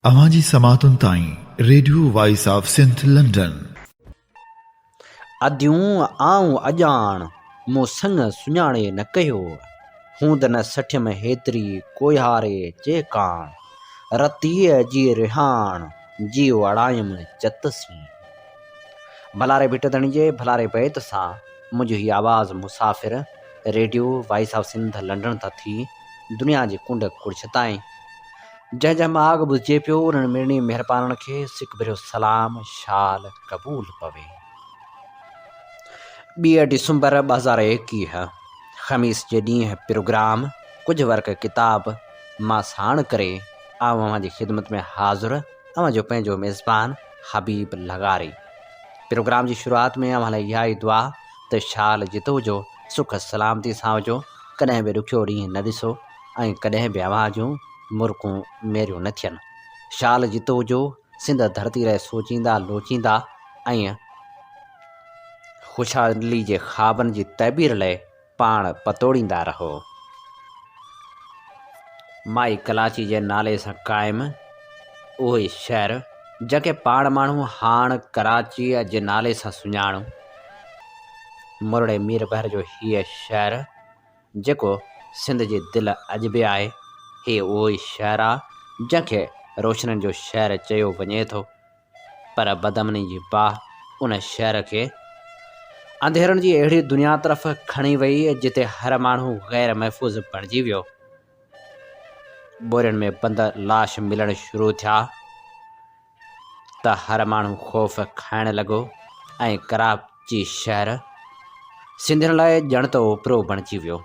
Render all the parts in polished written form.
अवांजी समातुन ताईं radio voice of Sindh London. अद्यूं आऊं अॼाण मूं संग सुञाणे न कयो, हूंद न सठ में हेतिरी कोहारे जे कान रतीअ जी रिहाण जीव अड़ायम चतसी। भलारे भिटधणी जे भलारे बैत सां मुंहिंजी हीअ आवाज़ मुसाफ़िर radio voice of Sindh London तां थी दुनिया जी कुंड कुड़छ ताईं जंहिं माॻ ॿुधिजे पियो उन्हनि मिड़नी महिरबाननि खे सिक भरियो सलाम शाल क़बूल पवे। 2 डिसंबर 2021 ख़मीस जे ॾींहुं प्रोग्राम कुझु वर्क किताब मां साण करे अवां जी ख़िदमत में हाज़ुर अवां जो पंहिंजो मेज़बान हबीब लगारी। प्रोग्राम जी शुरूआत में अवां लाइ इहा ई दुआ त शाल जितो जो सुख सलामती सां हुजो, कॾहिं बि ॾुखियो ॾींहुं न ॾिसो ऐं कॾहिं बि अवां जूं मुर्कूं मेरियूं न थियनि। शाल जितो हुजो, सिंध धरती लाइ सोचींदा लोचींदा ऐं ख़ुशहाली जे ख़्वाबनि जी तइबीर लाइ पाण पतोड़ींदा रहो। माई कलाची जे नाले सां क़ाइमु उहो ई शहर जंहिंखे पाण माण्हू हाण कराचीअ जे नाले सां सुञाणो। मुरड़े मीर बहर जो हीअ शहर जेको सिंध जे दिलि अॼु बि आहे, हीअ उहो ई शहर आहे जंहिंखे रोशननि जो शहर चयो वञे थो, पर बदमनी जी बाहि उन शहर खे अंधेरनि जी अहिड़ी दुनिया तरफ़ खणी वई जिते हर माण्हू ग़ैर महफ़ूज़ बणिजी वियो। ॿोरियुनि में बंद लाश मिलणु शुरू थिया त हर माण्हू ख़ौफ़ खाइणु लॻो ऐं कराची शहर सिंधियुनि लाइ ॼण त ओपिरो बणिजी वियो।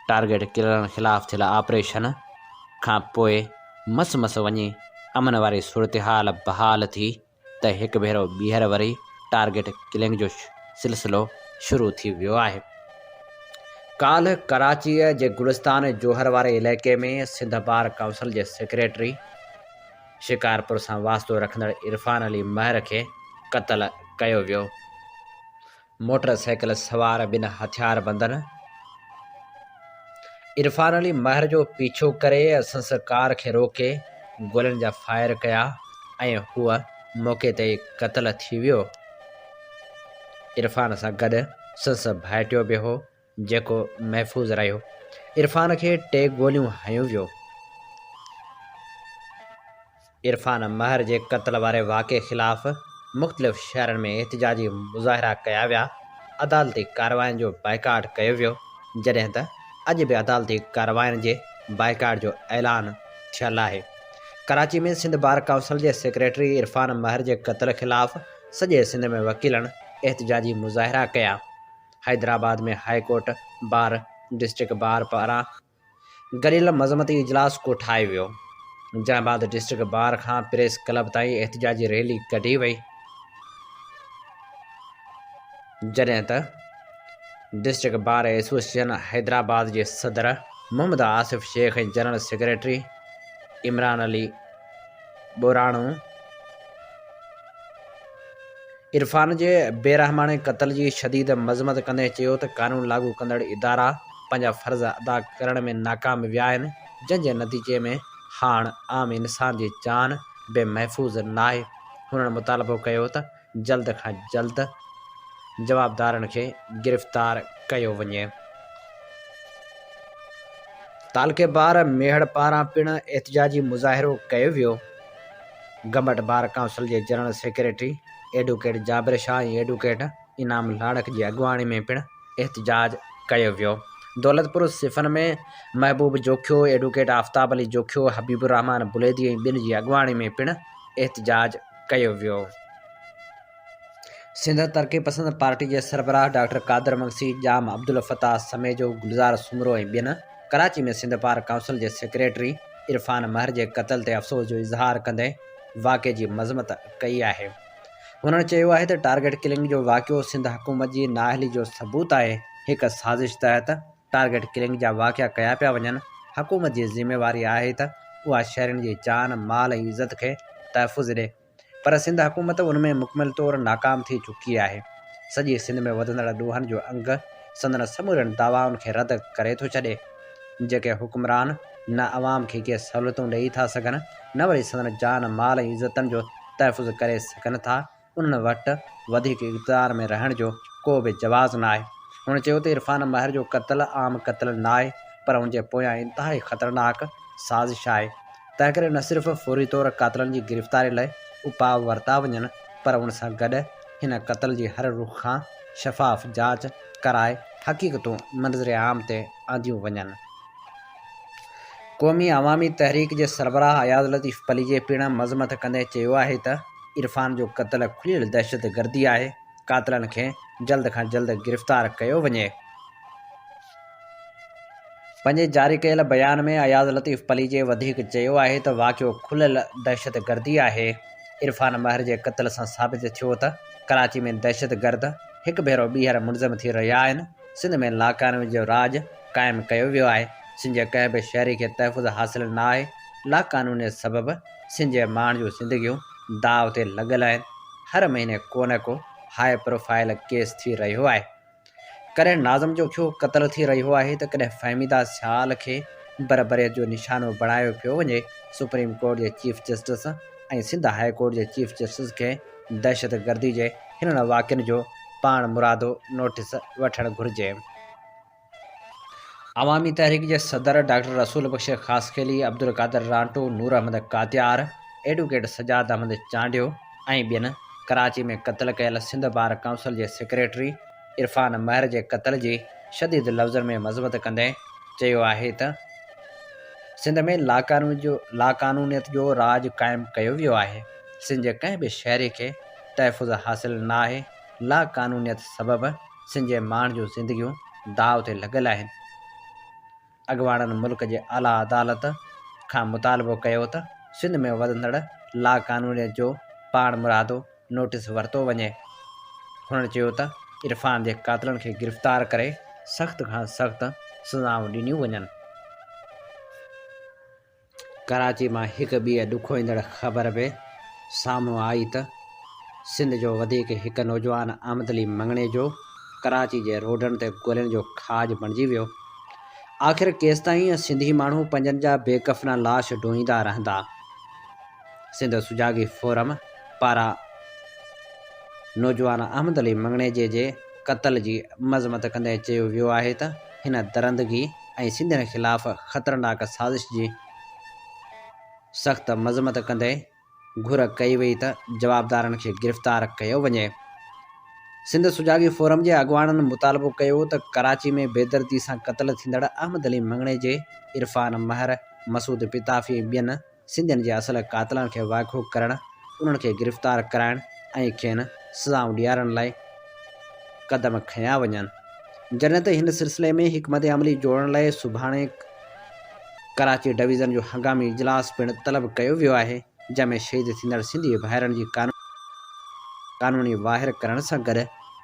टारगेट किलरनि ख़िलाफ़ थियल ऑपरेशन खां पोइ मस वञी अमन वारी सूरतहाल बहाल थी त हिकु भेरो ॿीहर वरी टारगेट किलिंग जो सिलसिलो शुरू थी वियो आहे। काल्ह कराचीअ जे गुलिस्तान जोहर वारे इलाइक़े में सिंध बार काउंसिल जे सेक्रेटरी शिकारपुर सां वास्तो रखंदड़ इरफान अली महर खे क़त्ल कयो वियो। मोटरसाइकिल सवार 2 हथियारबंदनि इरफान अली महर जो पीछो करे संस कार खे रोके गोलियुनि जा फायर कया ऐं हूअ मौक़े ते क़त्ल थी वियो। इरफान सां गॾु संस भाइटियो बि हो जेको महफ़ूज़ रहियो। इरफान खे 3 गोलियूं हयूं वियो। इरफान महर जे क़त्ल वारे वाक़े ख़िलाफ़ मुख़्तलिफ़ शहरनि में एहतिजाजी मुज़ाहिरा कया विया। अदालती कार्रवाइनि जो बाइकाट कयो वियो, जॾहिं त अॼु बि अदालती कार्रवाइनि जे बाइकाट जो ऐलान थियल आहे। कराची में सिंध बार काउंसिल जे सेक्रेटरी इरफान महर जे क़त्ल ख़िलाफ़ सॼे सिंध में वकीलनि एहतिजाजी मुज़ाहिरा कया। हैदराबाद में high court bar district bar पारां गॾियल मज़मती इजलास कोठायो वियो, जंहिं बाद डिस्ट्रिक्ट बार खां प्रेस क्लब ताईं एहतिजाजी रैली कढी वई, जॾहिं त डिस्ट्रिक्ट बार एसोसिएशन हैदराबाद जे सदर मोहम्मद आसिफ शेख ऐं जनरल सेक्रेटरी इमरान अली बोराणू इरफान जे बेरहमाने क़त्ल जी शदीद मज़म्मत कंदे चयो त क़ानून लागू कंदड़ इदारा पंहिंजा फ़र्ज़ अदा करण में नाकाम विया आहिनि, जंहिंजे नतीजे में हाणे आम इंसान जी जान बेमहफ़ूज़ नाहे। हुननि मुतालबो कयो त जल्द खां जल्द जवाबदारनि खे गिरफ़्तार कयो वञे। तालके बार मेहड़ पारां पिणु एहतिजाजी मुज़ाहिरो कयो वियो। गमट बार काउंसिल जे general secretary advocate Jabir Shah ऐं एडवोकेट इनाम लाड़क जी अॻुवाणी में पिणु एहतिजाज कयो वियो। दौलतपुर सिफ़न में महबूब जोखियो, एडवोकेट आफ्ताब अली जोखियो, हबीबुर रहमान बुलेदी ऐं ॿिनि जी अॻुवाणी में पिणु एहतिजाज कयो वियो। सिंध तरक़ी पसंद पार्टी जे सरबराह डॉक्टर कादर मगसी, जाम अब्दुल फताह समेजो, गुलज़ार सुमरो ऐं ॿियनि कराची में सिंध बार काउंसिल जे सेक्रेटरी इरफान महर जे क़त्ल ते अफ़सोस जो इज़हार कंदे वाक़े जी मज़म्मत कई आहे। हुननि चयो आहे त टारगेट किलिंग जो वाक़ियो सिंध हुकूमत जी नाअहली जो सबूत आहे। हिकु साज़िश तहत टारगेट किलिंग जा वाक़िया कया पिया वञनि। हुकूमत जी ज़िम्मेवारी आहे त उहा शहरनि जी जान माल ऐं इज़त खे तहफ़ुज़ ॾे, पर सिंध हुकूमत उनमें मुकमिल तौरु नाकाम थी चुकी आहे। सॼी सिंध में वधंदड़ ॾोहनि जो अंग संदन समूरनि दावाउनि खे रद्द करे थो छॾे, जेके हुक्मरान न आवाम खे के सहूलियतूं ॾेई था सघनि, न वरी संदन जान माल ऐं इज़तनि जो तहफ़ुज़ करे सघनि था। उन्हनि वटि वधीक इक़्तिदार में रहण जो को बि जवाज़ न आहे। हुन चयो त इरफ़ान महर जो क़त्लु आम क़त्लु न आहे, पर हुनजे पोयां इंतिहाई ख़तरनाक साज़िश आहे। तंहिं करे न सिर्फ़ु फ़ौरी तौरु क़ातिलनि जी गिरफ़्तारी लाइ उपाउ वरिता वञनि, पर उन सां गॾु हिन क़त्ल जी हर रुख़ खां शफ़ाफ़ जांच कराए हक़ीक़तूं मंज़र आम ते आंदियूं वञनि। क़ौमी अवामी तहरीक जे सरबराह अयाज़ लतीफ़ पली जे पिणु मज़मत कंदे चयो आहे त इरफ़ान जो क़त्लु खुलियल दहशत गर्दी आहे। क़ातिलनि खे जल्द खां जल्द गिरफ़्तार कयो वञे। पंहिंजे जारी कयल बयान में अयाज़ लतीफ़ पली जे वधीक चयो आहे त वाक़ियो खुलियल दहशत गर्दी आहे। इरफ़ान महर जे क़त्ल सां साबित थियो त कराची में दहशत गर्द हिकु भेरो ॿीहर मुलज़म थी रहिया आहिनि। सिंध में लाक़ानूनी जो राज क़ाइमु कयो वियो आहे। सिंध जे कंहिं बि शहरी खे तहफ़ुज़ हासिल न आहे। लाक़ानूनी सबबि सिंध जे माण्हुनि जूं ज़िंदगियूं दाव ते लॻल आहिनि। हर महीने को न को हाई प्रोफाइल केस थी रहियो आहे। कॾहिं नाज़म जो खियो क़त्लु थी रहियो आहे त कॾहिं फ़हमीदा सियाल खे बरबरीअत जो निशानो बणायो पियो वञे। सुप्रीम कोर्ट जे चीफ जस्टिस ऐं सिंध हाई कोर्ट जे चीफ जस्टिस खे दहशत गर्दी जे हिननि वाक़िअनि जो पाण मुरादो नोटिस वठणु घुरिजे। अवामी तहरीक जे सदर डॉक्टर रसूल बख्श ख़ासखेली, अब्दुल कादिर रांटो, नूर अहमद कातियार, एडवोकेट सजाद अहमद चांडियो ऐं ॿियनि कराची में क़त्ल कयल सिंध बार काउंसिल जे सेक्रेटरी इरफ़ान महर जे क़त्ल जी शदीद लफ़्ज़नि में मज़मत कंदे चयो आहे त सिंध में लाक़ानूनियत जो राज क़ाइमु कयो वियो आहे। सिंध जे कंहिं बि शहरी खे तहफ़ुज़ हासिल न आहे। लाक़ानूनियत सबबि सिंध जे माण्हुनि जूं ज़िंदगियूं दाव ते लॻल आहिनि। अॻवाननि मुल्क जे आला अदालत खां मुतालबो कयो त सिंध में वधंदड़ लाक़ानूनियत जो पाण मुरादो नोटिस वरितो वञे। हुननि चयो त इरफ़ान जे क़ातिलनि खे गिरफ़्तार करे सख़्त खां सख़्त सज़ाऊं ॾिनियूं वञनि। कराची मां हिकु ॿी ॾुखो ईंदड़ ख़बर बि साम्हूं आई त सिंध जो वधीक हिकु नौजवान आमदली मंगणे जो कराची जे रोडनि ते गोलियुनि जो खाज बणिजी वियो। आख़िर केसिताईं सिंधी माण्हू पंहिंजनि जा बेकफ़ना लाश ढोईंदा रहंदा। सिंध सुजागी फोरम पारां नौजवान अहमद अली मंगणे जे क़त्ल जी मज़मत कंदे चयो वियो आहे त हिन दरंदगी ऐं सिंधियुनि ख़िलाफ़ ख़तरनाक साज़िश जी सख़्त मज़मत कंदे घुर कई वई त जवाबदारनि खे गिरफ़्तार कयो वञे। सिंध सुजागी फोरम जे अॻवाननि मुतालबो कयो त कराची में बेदर्दी सां क़त्ल थींदड़ अहमद अली मंगणे जे इरफ़ान महर, मसूद पिताफ़ी ऐं ॿियनि सिंधियुनि जे असल क़ातिलनि खे वाइखो करणु, उन्हनि खे गिरफ़्तार कराइणु ऐं खेनि सज़ाऊं ॾियारण लाइ क़दम खयां वञनि। जॾहिं त हिन सिलसिले में हिकमत अमली जोड़ण लाइ सुभाणे कराची डिवीज़न जो हंगामी इजलास पिणु तलब कयो वियो आहे, जंहिंमें शहीद थींदड़ सिंधी भाइरनि जी कानूनी वाहिर करण सां गॾु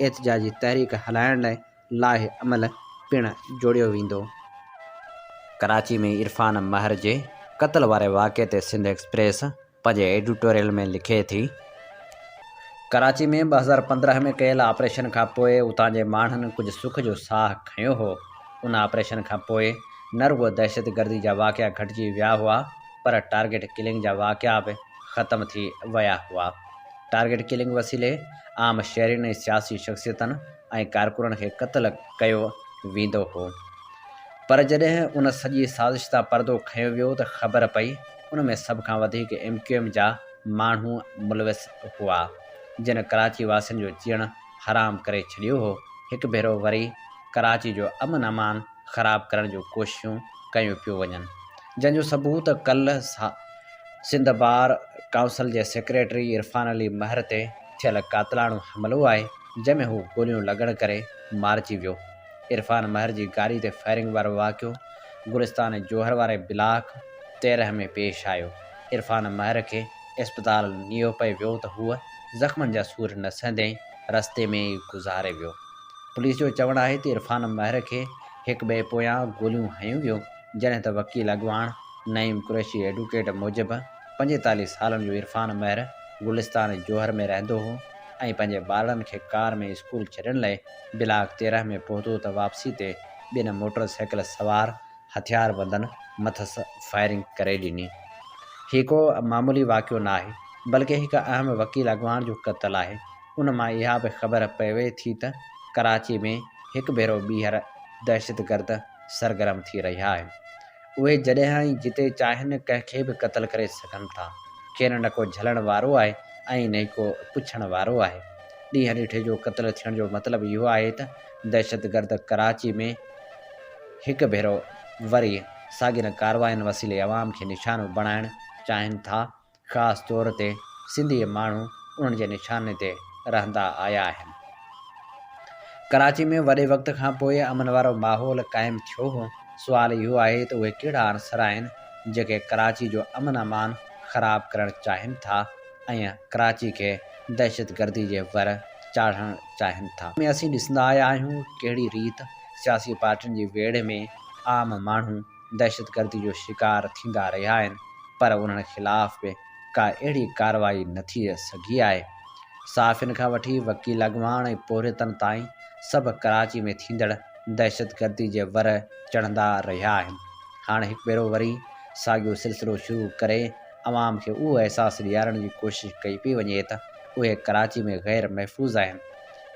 एहतिजाजी तहरीक हलाइण लाइ लाहे अमल पिणु जोड़ियो वेंदो। कराची में इरफ़ान महर जे क़त्ल वारे वाक़े ते सिंध एक्सप्रेस पंहिंजे एडिटोरियल में लिखे थी, कराची में 2015 में कयल ऑपरेशन खां पोइ उतां जे माण्हुनि कुझु सुख जो साह खंयो हो। उन ऑपरेशन खां पोइ न रुगो दहशत गर्दी जा वाक़िआ घटिजी विया हुआ, पर टारगेट किलिंग जा वाक़िआ बि ख़तमु थी विया हुआ। टारगेट किलिंग वसीले आम शहरियुनि ऐं सियासी शख़्सियतनि ऐं कारकुननि खे क़त्ल कयो वेंदो हो। पर जॾहिं उन सॼी साज़िश तां पर्दो खंयो वियो त ख़बर पई उन में सभ खां वधीक MQM जा माण्हू मुलविस हुआ, जिन कराची वासियुनि जो जीअणु हराम करे छॾियो हो। हिकु भेरो वरी कराची जो अमन अमान ख़राब करण जूं कोशिशूं कयूं पियूं वञनि, जंहिंजो सबूत कल्ह सिंध बार काउंसिल जे सेक्रेटरी इरफ़ान अली महर ते थियल क़ातिलाणो हमिलो आहे, जंहिंमें हू गोलियूं लॻण करे मारिजी वियो। इरफ़ान महर जी गाॾी ते फायरिंग वारो वाक़ियो गुलिस्तान जोहर वारे ब्लाक 13 में पेश आयो। इरफ़ान महर खे इस्पताल नियो पए वियो त हूअ ज़ख़्मनि जा सूर न सहंदे रस्ते में ई गुज़ारे वियो। पुलिस जो चवणु आहे त इरफ़ान महर खे हिकु ॿिए पोयां गोलियूं हयूं वियूं, जॾहिं त वकील अॻवान नईम कुरैशी एडवोकेट मूजिबि 45 सालनि जो इरफ़ान महर गुलिस्तान जोहर में रहंदो हो ऐं पंहिंजे ॿारनि खे कार में स्कूल छॾण लाइ ब्लाक 13 में पहुतो त वापसी ते ॿिनि मोटर साइकिल सवार हथियार बंदन मथस फायरिंग करे ॾिनी। ही को मामूली वाक़ियो न आहे बल्कि हिकु अहम वकील अॻवान जो क़त्लु आहे। उन मां इहा बि ख़बर पवे थी त कराची में हिकु भेरो ॿीहर दहशतगर्द सरगर्म थी रहिया आहिनि। उहे जॾहिं ई जिते चाहिनि कंहिंखे बि क़त्लु करे सघनि था। केरु न को झलण वारो आहे ऐं न को पुछण वारो आहे। ॾींहं ॾिठे जो क़त्लु थियण जो मतिलबु इहो आहे त दहशतगर्द कराची में हिकु भेरो वरी साॻियुनि कारवायुनि वसीले अवाम खे निशानो बणाइणु चाहिनि था। ख़ासि तौर ते सिंधी माण्हू उन्हनि जे निशाने ते रहंदा आया आहिनि। कराची में वॾे वक़्त खां पोइ अमन वारो माहौल क़ाइमु थियो हो। सुवाल इहो आहे त उहे कहिड़ा अनसर आहिनि जेके कराची जो अमन अमान ख़राबु करणु चाहिनि था ऐं कराची खे दहशतगर्दी जे वर चाढ़णु चाहिनि था। असीं ॾिसंदा आया आहियूं कहिड़ी रीति सियासी पार्टियुनि जी वेड़ में आम माण्हू दहशतगर्दी जो शिकार थींदा रहिया आहिनि, पर उन्हनि ख़िलाफ़ बि का अहिड़ी कार्रवाई न थी सघी आहे। साफ़िन खां वठी वकील अॻवान ऐं पोरितनि ताईं सभु कराची में थींदड़ दहशतगर्दी जे वर चढ़ंदा रहिया आहिनि। हाणे हिकु भेरो वरी साॻियो सिलसिलो शुरू करे अवाम खे उहो अहसासु ॾियारण जी कोशिशि कई पई वञे त उहे कराची में ग़ैर महफ़ूज़ आहिनि।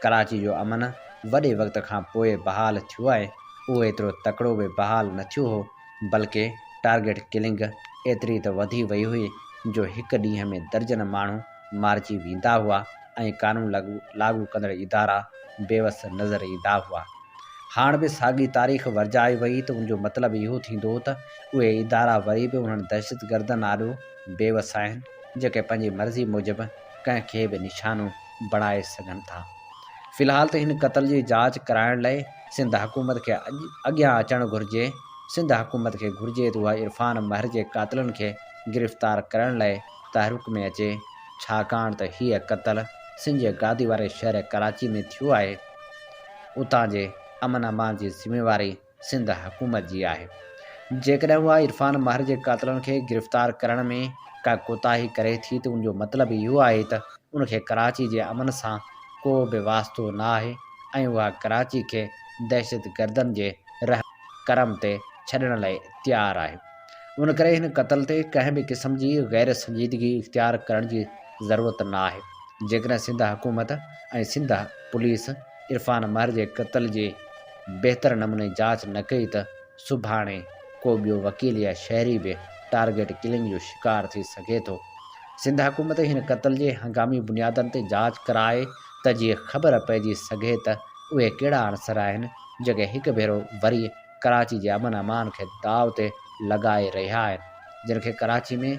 कराची जो अमन वॾे वक़्त खां पोइ बहाल थियो आहे। उहो एतिरो तकिड़ो बि बहाल न थियो हो, बल्कि टारगेट किलिंग एतिरी त वधी वई हुई जो हिकु ॾींहं में दर्जन माण्हू मारिजी वेंदा हुआ ऐं कानून लागू कंदड़ इदारा बेवस नज़र ईंदा हुआ। हाणे बि साॻी तारीख़ वर्जाई वई त उनजो मतिलबु इहो थींदो त उहे इदारा वरी बि उन्हनि दहशतगर्दनि आॾो बेवस आहिनि जेके पंहिंजी मर्ज़ी मूजिबि कंहिंखे बि निशानो बणाए सघनि था। फ़िलहाल त हिन क़त्ल जी जांच कराइण लाइ सिंध हुकूमत खे अॻियां अचणु घुरिजे। सिंध हुकूमत खे घुरिजे त उहा इरफान महर जे क़ातिलनि खे गिरफ़्तार करण लाइ तहरुक में अचे, छाकाणि त हीअ क़त्ल सिंध जे गादी वारे शहर कराची में थियो आहे। उतां जे अमन अमान जी ज़िम्मेवारी सिंध हुकूमत जी आहे। जेकॾहिं उहा इरफान महर जे क़ातिलनि खे गिरफ़्तार करण में का कोताही करे थी त उनजो मतिलबु इहो आहे त उनखे कराची जे अमन सां को बि वास्तो न आहे ऐं उहा कराची खे दहशतगर्दनि जे रह करम ते छॾण लाइ तयारु आहे। उन करे हिन क़त्ल ते कंहिं बि क़िस्म जी ग़ैर संजीदगी इख़्तियार करण जी ज़रूरत न आहे। जेकॾहिं सिंध हुकूमत ऐं सिंध पुलिस इरफान महर जे क़त्ल जी बहितर नमूने जांच न कई त सुभाणे को ॿियो वकील या शहरी बि टारगेट किलिंग जो शिकार थी सघे थो। सिंध हुकूमत हिन क़त्ल जे हंगामी बुनियादनि ते जांच कराए त जीअं ख़बर पइजी सघे त उहे कहिड़ा अनसर आहिनि जेके हिकु भेरो वरी कराची जे अमन अमान खे दाव ते लॻाए रहिया आहिनि, जिन खे कराची में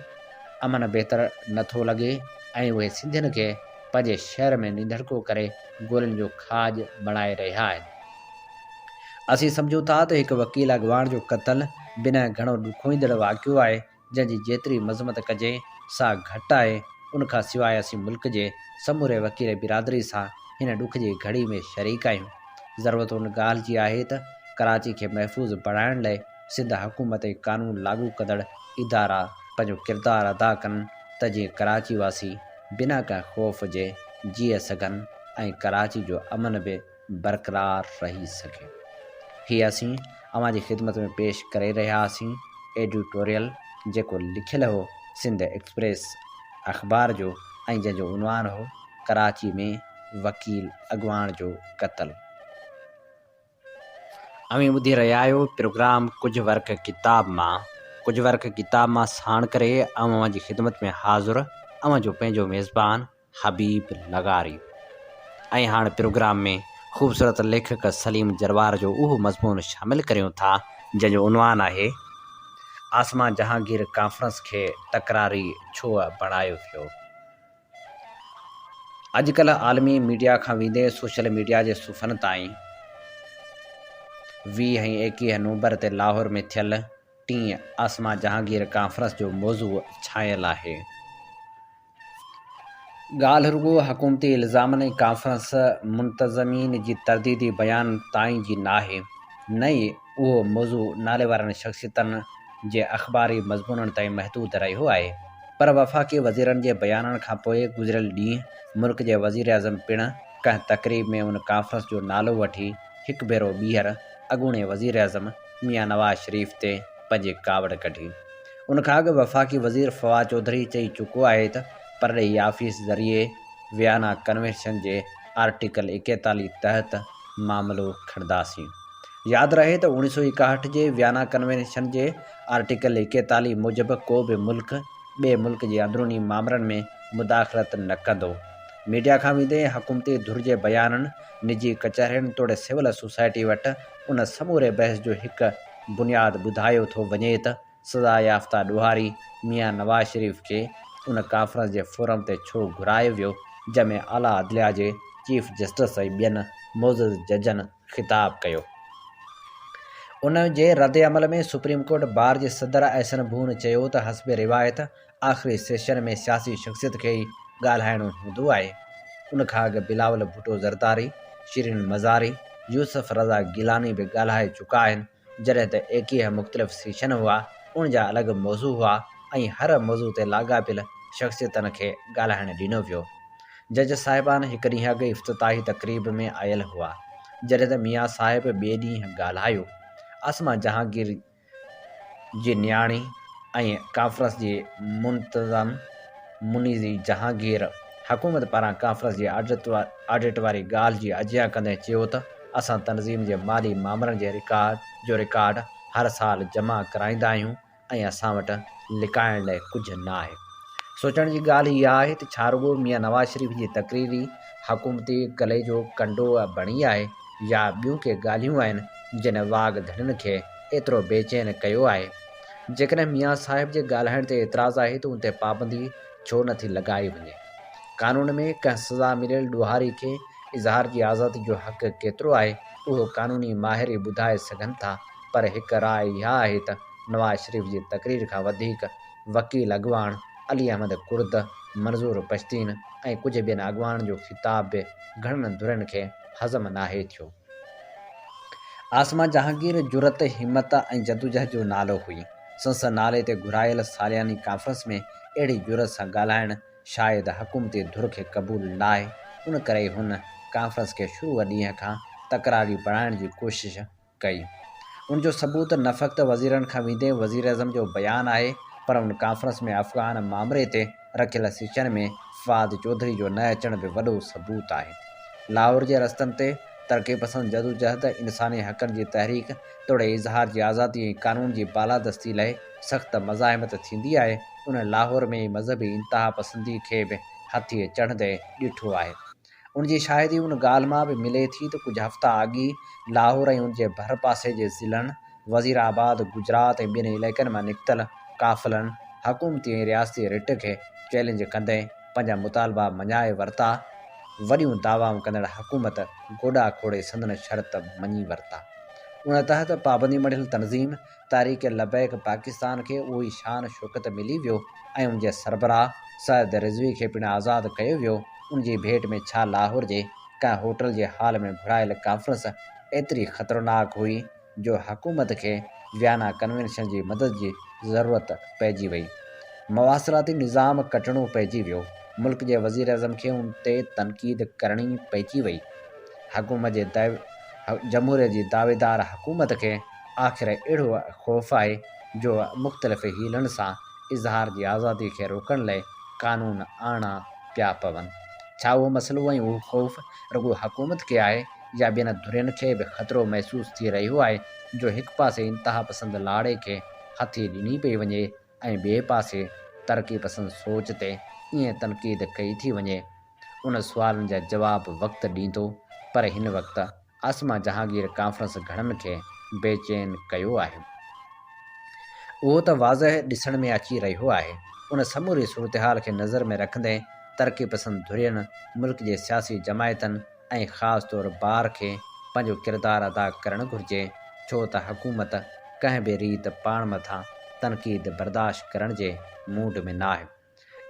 अमन बहितर नथो लॻे ऐं उहे सिंधियुनि खे पंहिंजे शहर में निंढड़को करे गोलियुनि जो खाज बणाए रहिया आहिनि। असीं सम्झूं था त हिकु वकील अॻवान जो क़त्ल बिना घणो ॾुखोईंदड़ वाक़ियो आहे जंहिंजी जेतिरी मज़मत कजे सा घटि आहे। उनखां सवाइ असीं मुल्क जे समूरे वकील बिरादरी सां हिन ॾुख जी घड़ी में शरीक आहियूं। ज़रूरत उन ॻाल्हि जी आहे त कराची खे महफ़ूज़ बणाइण लाइ सिंध हुकूमत ऐं कानून लागू कंदड़ इदारा पंहिंजो किरदारु अदा कनि त जीअं कराची वासी बिना कंहिं ख़ौफ़ जे जीअ सघनि ऐं कराची जो अमन बि बरक़रार रही सघे। हीअ असीं अव्हां जी ख़िदमत में पेश करे रहिया हुआसीं एडिटोरियल जेको लिखियलु हो सिंध एक्सप्रेस अख़बार जो ऐं जंहिंजो उनवान हो कराची में वकील अॻवान जो क़त्ल। अवी ॿुधी रहिया आहियो प्रोग्राम कुझु वर्क किताब मां साण करे अव्हां जी ख़िदमत में हाज़ुर अव्हां जो पंहिंजो मेज़बान हबीब लगारी। ऐं हाणे प्रोग्राम में ख़ूबसूरत लेखक सलीम जरवार जो उहो मज़मून शामिलु करियूं था जंहिंजो उनवान आहे आसमा जहांगीर कॉन्फ्रेंस खे तकरारी छो बणायो वियो। अॼुकल्ह आलमी मीडिया खां वेंदे सोशल मीडिया जे सुफ़न ताईं 20 ऐं 21 नवंबर ते लाहौर में थियल 3 आसमा जहांगीर कॉन्फ्रेंस जो मौज़ू छायल आहे। ॻाल्हि रुॻो हुकूमती इल्ज़ामनि ऐं कॉन्फ्रेंस मुंतज़मीन जी तरदीदी बयान ताईं जी नाहे, न ई उहो मौज़ू नाले वारनि शख़्सियतनि जे अख़बारी मज़मूननि ताईं महदूद रहियो आहे। पर वफ़ाक़ी वज़ीरनि जे बयाननि खां पोइ गुज़िरियल ॾींहुं मुल्क जे वज़ीर आज़म पिणु कंहिं तक़रीब में उन कॉन्फ्रेंस जो नालो वठी हिकु भेरो ॿीहर अॻूणे वज़ीर आज़म मियां नवाज़ शरीफ़ ते पंहिंजी कावड़ कढी। उन खां अॻु वफ़ाक़ी वज़ीर फवाद चौधरी चई चुको आहे त परॾेही आफ़ीस ज़रिए वियना कन्वेंशन जे आर्टिकल 41 तहत मामिलो खणंदासीं। यादि रहे त 1961 जे वियना कन्वेंशन जे आर्टिकल 41 मूजिबि को बि मुल्क ॿिए मुल्क जे अंदरूनी मामलनि में मुदाख़लत न कंदो। मीडिया खां वेंदे हुकूमती धुर जे बयाननि, निजी कचहरियुनि तोड़े सिविल सोसाइटी वटि उन समूरे बहस जो हिकु बुनियादु ॿुधायो थो वञे त सज़ा याफ़्ता ॾोहारी मियां नवाज़ शरीफ़ खे उन कॉन्फ्रेंस जे फोरम ते छो घुरायो वियो जंहिंमें आला अदलिया जे चीफ जस्टिस ऐं ॿियनि मोज़िज़ जजनि ख़िताबु कयो। उन जे रद्द अमल में सुप्रीम कोर्ट बार जे सदर अहसन भून चयो त हस्ब रिवायत आख़िरी सेशन में सियासी शख़्सियत खे ई ॻाल्हाइणो हूंदो आहे। उन खां अॻु बिलावल भुटो ज़रदारी, शिरीन मज़ारी, यूसुफ रज़ा गिलानी बि ॻाल्हाए चुका आहिनि। जॾहिं त 21 मुख़्तलिफ़ सेशन हुआ, उन जा अलॻि मौज़ू हुआ ऐं हर मौज़ू ते लाॻापियल शख़्सियतनि खे ॻाल्हाइणु ॾिनो वियो। जज साहिबान हिकु ॾींहुं अॻु इफ़्तिताही तक़रीब में आयल हुआ, जॾहिं त मियां साहिब ॿिए ॾींहुं ॻाल्हायो। आसमा जहांगीर जी न्याणी ऐं कॉन्फ्रेंस जी मुंतज़म मुनीज़ी जहांगीर हुकूमत पारां कॉन्फ्रेंस जी ऑडिट वारी ॻाल्हि जी अजिया कंदे चयो त असां तनज़ीम जे माली मामलनि जे रिकॉर्ड हर साल जमा कराईंदा आहियूं ऐं असां वटि लिकाइण लाइ कुझु न आहे। सोचण जी ॻाल्हि इहा आहे त छा रुॻो मियां नवाज़ शरीफ़ जी तक़रीरी हुकूमती गले जो कंडो बणी आहे या ॿियूं के ॻाल्हियूं आहिनि जिन वाघ धड़ियुनि खे एतिरो बेचैन कयो आहे। जेकॾहिं मियां साहिब जे ॻाल्हाइण ते एतिराज़ु आहे त उन ते पाबंदी छो नथी लॻाई वञे। कानून में कंहिं सज़ा मिलियल ॾोहारी खे इज़हार जी आज़ादी जो हक़ केतिरो आहे उहो कानूनी माहिर ॿुधाए सघनि था, पर हिकु राय इहा आहे त नवाज़ शरीफ़ जी तक़रीर खां वधीक वकील अॻवान अली अहमद कुर्द, मंज़ूर पश्तीन ऐं कुझु ॿियनि अॻवान जो ख़िताब बि घणनि धुरनि खे हज़म नाहे थियो। आसमा जहांगीर जुरत, हिम्मत ऐं जदोजहद जो नालो हुई। संसद नाले ते घुरायल सालियानी कॉन्फ्रेंस में अहिड़ी जुरत सां ॻाल्हाइणु शायदि हुकूमती धुर खे क़बूल न आहे। उन करे हुन कॉन्फ्रेंस खे शुरूअ ॾींहं खां तकरारी बणाइण जी कोशिश कई। उन जो सबूत न फ़क़्ति वज़ीरनि खां वेंदे वज़ीर अज़म जो बयानु आहे, पर उन कॉन्फ्रेंस में अफ़गान मामले ते रखियल सेशन में फवाद चौधरी जो न अचण बि वॾो सबूत आहे। लाहौर जे रस्तनि ते तरक़ी पसंद जदोजहद, इंसानी हक़नि जी तहरीक तोड़े इज़हार जी आज़ादी ऐं कानून जी बालादस्ती लाइ सख़्त मज़ाहिमत थींदी आहे। उन लाहौर में मज़हबी इंतिहा पसंदी खे बि हथी चढ़ंदे ॾिठो आहे। उन जी शाहिदी उन ॻाल्हि मां बि मिले थी त कुझु हफ़्ता अॻु ई लाहौर ऐं उन जे भर पासे जे ज़िलनि वज़ीराबाद, गुजरात ऐं ॿियनि इलाइक़नि मां निकितल काफ़िलनि हुकूमती ऐं रियासती रिट खे चैलेंज कंदे पंहिंजा मुतालबा मञाए वरिता। वॾियूं दावाऊं कंदड़ हुकूमत गोॾा खोड़े संदन शर्त मञी वरिता। उन तहत पाबंदी मढ़ियल तनज़ीम तारीख़ लबैक पाकिस्तान खे उहो ई शान शौकत मिली वियो ऐं उन जे सरबराह सैयद रिज़वी खे पिणु आज़ादु कयो वियो। उन जी भेट में छा लाहौर जे कंहिं होटल जे हाल में घुरायल कॉन्फ्रेंस एतिरी ख़तरनाक हुई जो हुकूमत खे वियना कन्वेंशन जी मदद जी ज़रूरत पइजी वई। मवासिलाती निज़ाम कटणो पइजी वियो। मुल्क जे वज़ीर अज़म खे उन ते तनक़ीद करणी पइजी वई। हुकूमत जे जमहूरियत जी दावेदार हुकूमत खे आख़िर अहिड़ो ख़ौफ़ आहे जो मुख़्तलिफ़ हीलनि सां इज़हार जी आज़ादी खे रोकण लाइ कानून आणा पिया पवनि। छा उहो मसइलो ऐं उहो ख़ौफ़ रुॻो हुकूमत खे आहे या ॿियनि धुरियुनि खे बि ख़तरो महसूसु थी रहियो आहे जो हिकु पासे इंतिहा पसंद लाड़े खे हथी ॾिनी पई वञे ऐं ॿिए पासे तरक़ी पसंद सोच ते ईअं तनक़ीद कई थी वञे। उन सुवालनि जा जवाब वक़्तु ॾींदो, पर हिन वक़्तु आसमा जहांगीर कॉन्फ्रेंस घणनि खे बेचैन कयो आहे उहो त वाज़ह ॾिसण में अची रहियो आहे। उन समूरी सूरतहाल खे नज़र में रखंदे तरक़ी पसंद धुरियुनि, मुल्क जे सियासी जमायतनि ऐं ख़ासि तौरु बार खे पंहिंजो किरदारु अदा करणु घुरिजे, छो त हुकूमत कंहिं बि रीति पाण मथां तनक़ीद बर्दाश्त करण जे मूड में न आहे।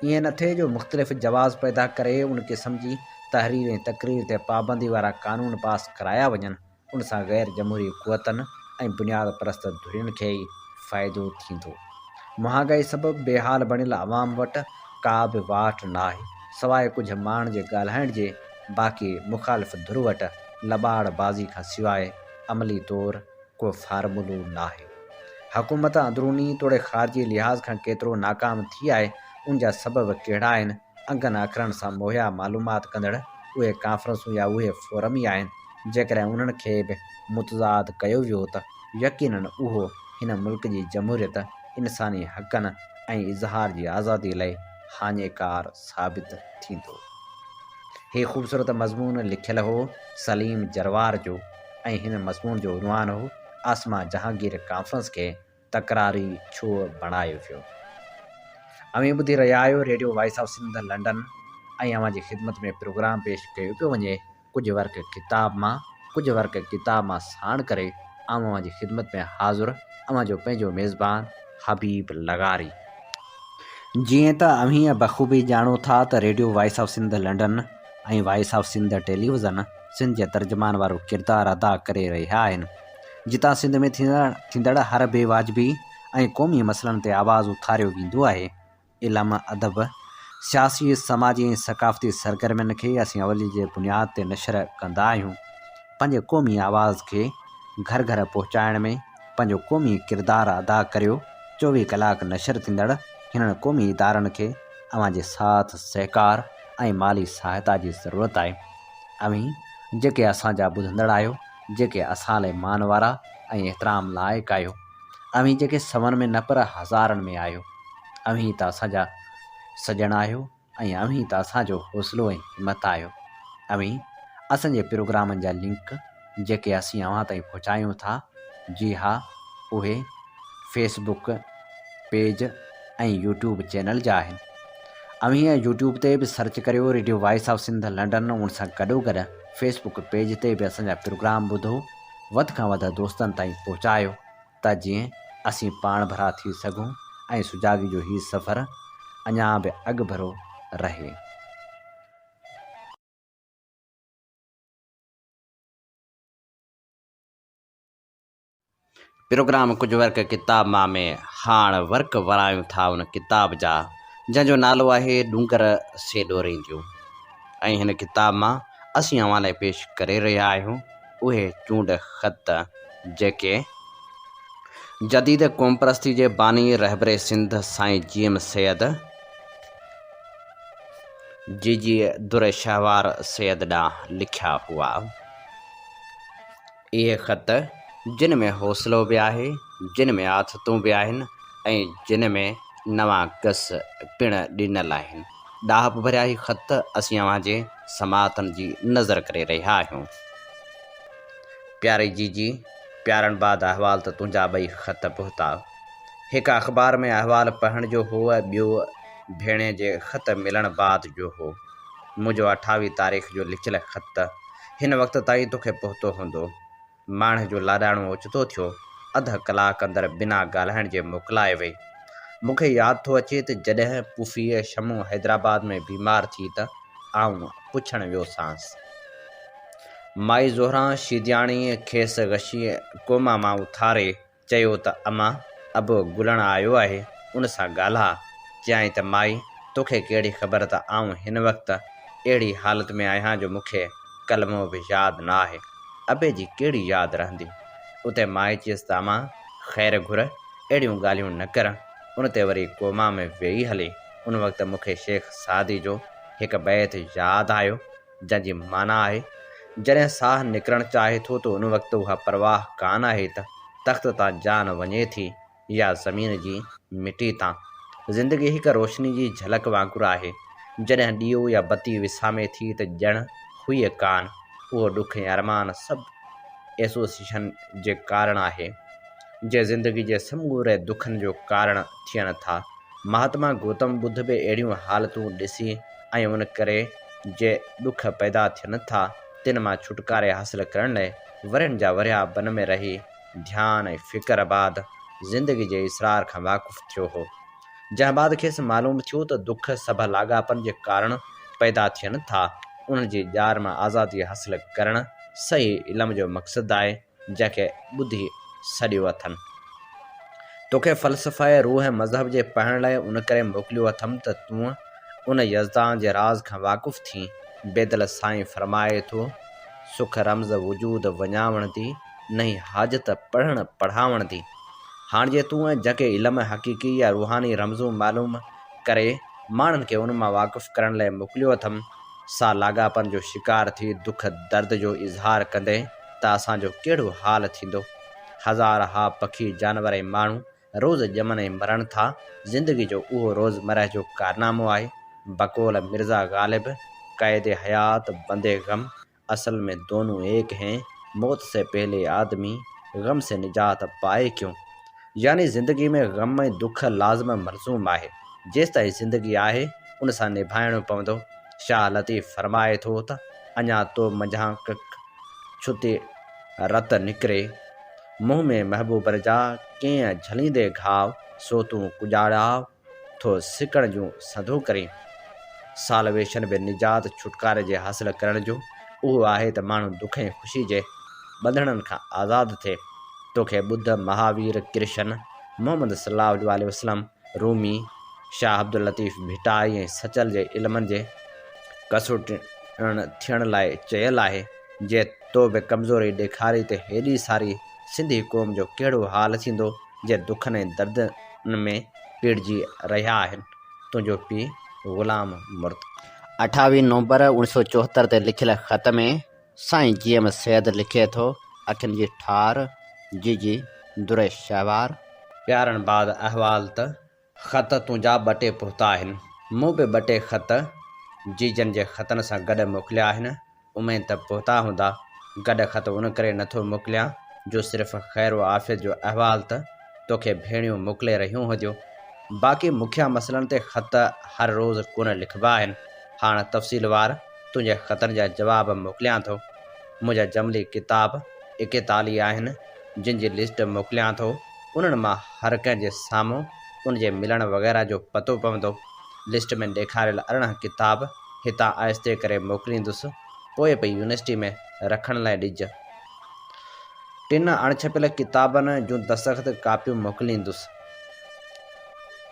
ईअं न थिए जो मुख़्तलिफ़ जवाज़ पैदा करे उन क़िस्म जी तहरीर ऐं तक़रीर ते पाबंदी वारा कानून पास कराया वञनि। उन सां ग़ैर जमहूरी क़ुवतनि ऐं बुनियाद परस्त धुरियुनि खे ई फ़ाइदो थींदो। महांगाई सबबि बेहाल बणियल अवाम वटि का बि वाट न आहे सवाइ कुझु माण्हुनि जे ॻाल्हाइण जे। बाक़ी मुख़ालिफ़ धुर वटि लॿाड़ बाज़ी खां सवाइ अमली तौरु को फार्मूलो नाहे। हुकूमत अंदरूनी तोड़े ख़ारजी लिहाज़ खां केतिरो नाकाम थी आहे, उन जा सबब कहिड़ा आहिनि, अंगनि अखरनि सां मुहैया मालूमात कंदड़ उहे कॉन्फ्रेंसूं या उहे फोरम ई आहिनि जेकॾहिं उन्हनि खे बि मुतज़ाद कयो वियो त यकीनन उहो हिन मुल्क जी जमहूरियत, इंसानी हक़नि ऐं इज़हार जी आज़ादी लाइ हाञेकार साबित थींदो। हीउ ख़ूबसूरत मज़मून लिखियल हो सलीम जरवार जो ऐं हिन मज़मून जो उनवान हो आसमा जहांगीर कॉन्फ्रेंस खे तकरारी छो बणायो वियो। अव्हां ॿुधी रहिया आहियो radio voice of Sindh London ऐं अव्हां जी ख़िदमत में प्रोग्राम पेश कयो पियो वञे कुझु वर्क किताब मां साण करे अव्हां जी ख़िदमत में हाज़ुर अव्हां जो पंहिंजो मेज़बान हबीब लगारी। जीअं त अव्हीं बख़ूबी ॼाणो था त radio voice of Sindh London ऐं voice of Sindh television Sindh जे तर्जुमान वारो किरदारु अदा करे रहिया आहिनि, जितां सिंध में थींदड़ हर बेवाजिबी ऐं क़ौमी मसइलनि ते आवाज़ु उथारियो वेंदो आहे। इल्मु अदब सियासी समाजी ऐं सक़ाफ़ती सरगर्मियुनि खे असीं अवली जे बुनियाद ते नशर कंदा आहियूं। पंहिंजे क़ौमी आवाज़ खे घर घर पहुचाइण में पंहिंजो क़ौमी किरदारु अदा करियो। 24 कलाक नशर थींदड़ हिननि क़ौमी इदारनि खे अव्हां जे साथ सहकार ऐं माली सहायता जी ज़रूरत आहे। अव्हीं जेके असांजा ॿुधंदड़ आहियो, जेके असां लाइ मान वारा ऐं एतिराम लाइक़ु आहियो, अव्हीं जेके सवनि में न पर हज़ारनि में आहियो, अव्हीं त असांजा सॼण आहियो ऐं अव्हीं त असांजो हौसलो ऐं हिमत आहियो। अव्हीं असांजे प्रोग्रामनि जा लिंक जेके असीं अव्हां ताईं पहुचायूं था, जी हा, उहे फेसबुक पेज ऐं यूट्यूब चैनल जा आहिनि। अव्हीं यूट्यूब ते बि सर्च करियो radio voice of Sindh London, उन सां गॾोगॾु फेसबुक पेज ते बि असांजा प्रोग्राम ॿुधो, वधि खां वधि दोस्तनि ताईं पहुचायो त जीअं असीं पाण भरा थी सघूं ऐं सुजाॻी जो हीउ सफ़र अञा बि अॻिभरो रहे। प्रोग्राम कुझु वर्क किताब मां में हाणे वर्क वरायूं था उन किताब जा जंहिंजो नालो आहे डूंगर से ॾोरींदियूं, ऐं हिन किताब मां असीं अव्हां लाइ पेश करे रहिया आहियूं उहे चूंड ख़त जेके जदीद क़ौम परस्ती जे बानी रहबरे सिंध साईं GM सैयद जी दुर शहवार सैयद ॾांहुं लिखिया हुआ। इहे ख़त जिन में हौसलो बि आहे, जिन में आथतूं बि आहिनि ऐं जिन में नवां कस पिण ॾिनल आहिनि। ॾाहप भरिया ई ख़त असीं अव्हां जे समातनि जी नज़र करे रहिया आहियूं। प्यारे जी प्यारनि बाद अहवाल त तुंहिंजा ॿई ख़त पहुता। हिकु अख़बार में अहवाल पढ़ण जो हो, ॿियो भेणे जे ख़त मिलण बाद जो हो। मुंहिंजो 28 तारीख़ जो लिखियल ख़त हिन वक़्त ताईं तोखे पहुतो हूंदो। माण्हू जो लाॾाणो ओचितो थियो, अधु कलाक अंदरि बिना ॻाल्हाइण जे मोकिलाए वई। मूंखे यादि थो अचे त जॾहिं पुफीअ शमू हैदराबाद में बीमार थी त आउं पुछणु वियोसांसि। माई ज़ोहरा शीदियाणी खेसि ग़शी कोमा मां उथारे चयो त अमा अबो गुलण आयो आहे, उन सां ॻाल्हा। चयाईं त माई तोखे कहिड़ी ख़बर त आउं हिन वक़्तु अहिड़ी हालत में आहियां जो मूंखे कलमो बि यादि न आहे। अबे जी कहिड़ी यादि रहंदी। उते माई चयसि त अमा ख़ैर घुर, अहिड़ियूं ॻाल्हियूं न कर। उन ते वरी कोमा में वेही हली। उन वक़्तु मूंखे शेख सादी जो हिकु बैत यादि आयो जंहिंजी माना आहे, जॾहिं साह निकिरणु चाहे थो त उन वक़्तु उहा परवाह कान आहे त तख़्त तां जान वञे थी या ज़मीन जी मिटी तां। ज़िंदगी हिकु रोशनी जी झलक वांगुरु आहे, जॾहिं ॾीओ या बत्ती विसामे थी त ॼण हुई कान। उहो ॾुख ऐं अरमान सभु एसोसिएशन जे कारण आहे, जे ज़िंदगी जे समूरे दुखनि जो कारण थियनि था। महात्मा गौतम बुद्ध बि अहिड़ियूं हालतूं ॾिसी ऐं उन करे जे ॾुख पैदा थियनि था, तिन मां छुटकारे हासिल करण लाइ वरनि जा वरिया बन में रही ध्यानु ऐं फ़िक्र बाद ज़िंदगी जे इसरार खां वाक़ुफ़ु थियो हो। जंहिं बाद खेसि मालूम थियो त दुख सभ लाॻापन जे कारण पैदा थियनि था। उन जी ॼार मां आज़ादी हासिल करणु सही इल्म जो मक़सदु आहे, जंहिंखे ॿुधी सॼियो अथनि। तोखे फ़लसफ़े रूह मज़हब जे पढ़ण लाइ उन करे मोकिलियो अथमि त तूं उन यज़दान जे राज़ खां वाक़ुफ़ु थी। बेदल साईं फरमाए थो, सुख रम्ज़ वजूद वञावण दी नहीं हाजत पढ़ण पढ़ावण दी। हाणे जे तूं जंहिंखे इल्मु हक़ीक़ी या रूहानी रमज़ूं मालूम करे माण्हुनि खे उन मां वाक़ुफ़ु करण लाइ मोकिलियो अथमि, सा लाॻापन जो शिकार थी दुख दर्द जो इज़हार कंदे त असांजो कहिड़ो हाल थींदो। हज़ार हा पखी जानवर ऐं माण्हू रोज़ ॼमनि ऐं मरण था। ज़िंदगी जो उहो रोज़मरह जो कारनामो आहे। बकौल मिर्ज़ा गालिब क़ैद हयात बंदे गम, असल में दोनों एक हैं, मौत से पहले आदमी गम से निजात पाए क्यों। यानी ज़िंदगी में गम ऐं दुख लाज़िम मलज़ूम आहे। जेसि ताईं ज़िंदगी आहे उन सां निभाइणो पवंदो। शाह लतीफ़ फरमाए थो त अञा तो मंझां छुते रत निकिरे, मुंह में महबूब जा कंहिं झलींदे घाव, सो तूं कुॼाड़ाव थो सिकण जूं सधो करे। सालवेशन बि निजात छुटकारे जे हासिल करण जो उहो आहे त माण्हू दुख ऐं ख़ुशी जे ॿंधणनि खां आज़ादु थिए। तोखे ॿुध महावीर कृष्ण मोहम्मद सल्लल्लाहु अलैहि वसल्लम रूमी शाह अब्दुल लतीफ़ भिटाई ऐं सचल जे इल्मनि जे कसोटण थियण लाइ चयल आहे। जे तो बि कमज़ोरी ॾेखारी त हेॾी सारी सिंधी क़ौम जो कहिड़ो हाल थींदो जे दुखनि ऐं दर्दनि में पीड़िजी रहिया आहिनि। तुंहिंजो पीउ ग़ुलाम मुर्त। 28 नवंबर 1974 ते लिखियल ख़त में साईं GM सैद लिखे थो, अखियुनि जी ठार जी दुर शहवार। प्यारनि बाद अहवाल त ख़त तुंहिंजा 2 टे पहुता आहिनि। मूं बि 2 टे ख़त जीजन जे ख़तनि सां गॾु मोकिलिया आहिनि। उमेद त पहुता हूंदा। गॾु ख़त उन करे नथो मोकिलियां जो सिर्फ़ु ख़ैर आफ़ियत जो अहवाल त तोखे भेणियूं मोकिले रहियूं हुजो। बाक़ी मुखिया मसइलनि ते ख़त हर रोज़ कोन लिखिबा आहिनि। हाणे तफ़सीलवार तुंहिंजे ख़तनि जा जवाब मोकिलियां थो। मुंहिंजा जमली किताब 41 आहिनि जिन जी लिस्ट मोकिलियां थो। उन्हनि मां हर कंहिं जे साम्हूं उन जे मिलण वग़ैरह जो पतो पवंदो। लिस्ट में ॾेखारियल 18 किताब हितां आहिस्ते करे मोकिलींदुसि, पोइ बि यूनिवर्सिटी में रखण लाइ ॾिज। 3 अणछपियल किताबनि जूं दस्तख़त कापियूं मोकिलींदुसि।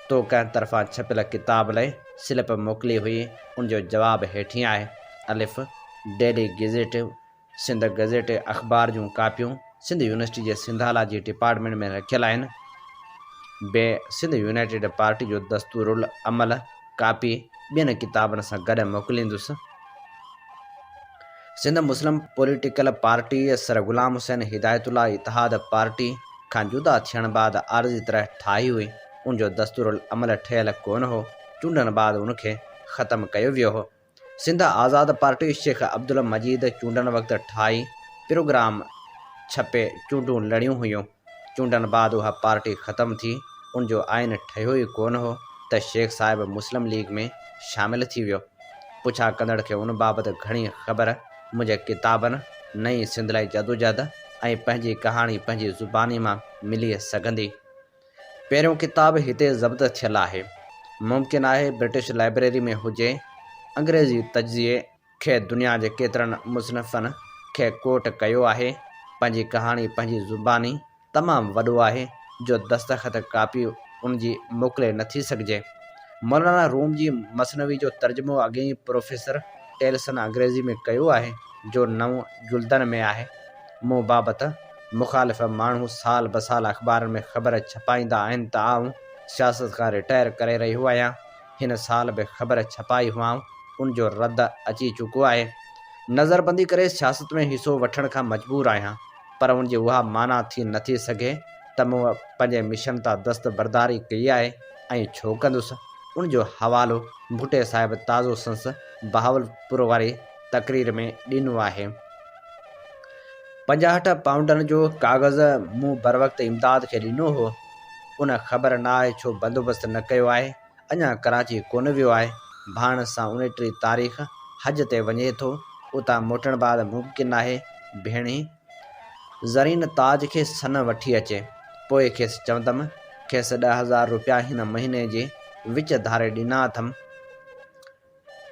तो कंहिं तरफ़ां छपियल किताब लाइ स्लिप मोकिली हुई, उनजो जवाबु हेठि आहे। अलिफ़ डेली गेज़ेट सिंध गज़ेट अख़बार जूं कापियूं सिंध यूनिवर्सिटी जे सिंधालॉजी डिपार्टमेंट में रखियल आहिनि। बे सिंध यूनाइटेड पार्टी जो दस्तूरुल अमल कापी 2 किताबनि सां गॾु मोकिलींदुसि। Sindh Muslim political party sir Ghulam Hussain Hidayatullah इतिहाद पार्टी खां जुदा थियण बाद आर्ज़ी तरह ठाही हुई। उनजो दस्तूरुल अमल ठहियल कोन हो। चूंडनि बाद उनखे ख़तमु कयो वियो हो। सिंध आज़ाद पार्टी शेख अब्दुल मजीद चूंडनि वक़्तु ठाही प्रोग्राम छपे चूंडूं लड़ियूं हुयूं। चूंडनि बाद उहा पार्टी ख़तमु थी। उनजो आइन ठहियो ई कोन हो त शेख साहिब मुस्लिम लीग में शामिल थी वियो। पुछा कंदड़ खे उन बाबति घणी ख़बर मुंहिंजे किताबनि नई सिंध लाइ जदोजहद ऐं पंहिंजी कहाणी पंहिंजी ज़ुबानी मां मिली सघंदी। पहिरियों किताब हिते ज़ब्त थियल आहे। मुमकिन आहे ब्रिटिश लाइब्रेरी में हुजे। अंग्रेज़ी तज्ज़िये खे दुनिया जे केतिरनि मुसनफ़नि खे कोट कयो आहे। पंहिंजी कहाणी पंहिंजी ज़ुबानी तमामु वॾो आहे जो दस्तख़त कापी उनजी मोकिले नथी सघिजे। मौलाना रूम जी मसनवी जो तर्जुमो अॻेई प्रोफेसर टेलसन अंग्रेज़ी में कयो आहे जो 9 जुल्दनि में आहे। मूं बाबति मुख़ालिफ़ माण्हू साल बसाल अख़बारनि में ख़बर छपाईंदा आहिनि त आउं सियासत खां रिटायर करे रहियो आहियां। हिन साल बि ख़बर छपाई हुआऊं, उनजो रद्द अची चुको आहे। नज़रबंदी करे सियासत में हिसो वठण खां मजबूर आहियां, पर उनजी उहा माना थी नथी सघे त मूं पंहिंजे मिशन तां दस्तबरदारी कई आहे ऐं छो कंदुसि। उनजो हवालो भुटे साहिब ताज़ो संस बहावलपुर वारी तक़रीर में ॾिनो आहे। 65 पाउंडनि जो काग़ज़ मूं बर वक़्तु इमदाद खे ॾिनो हो। उन ख़बर न आहे छो बंदोबस्तु न कयो आहे। अञा कराची कोन वियो आहे। भाण सां 29 तारीख़ हज ते वञे थो। उतां मोटण बाद मुमकिन आहे भेणी ज़रीन ताज खे सन वठी अचे। पोइ खेसि चवंदमि खेसि 10,000 रुपया हिन महीने जे विच धारे ॾिना अथमि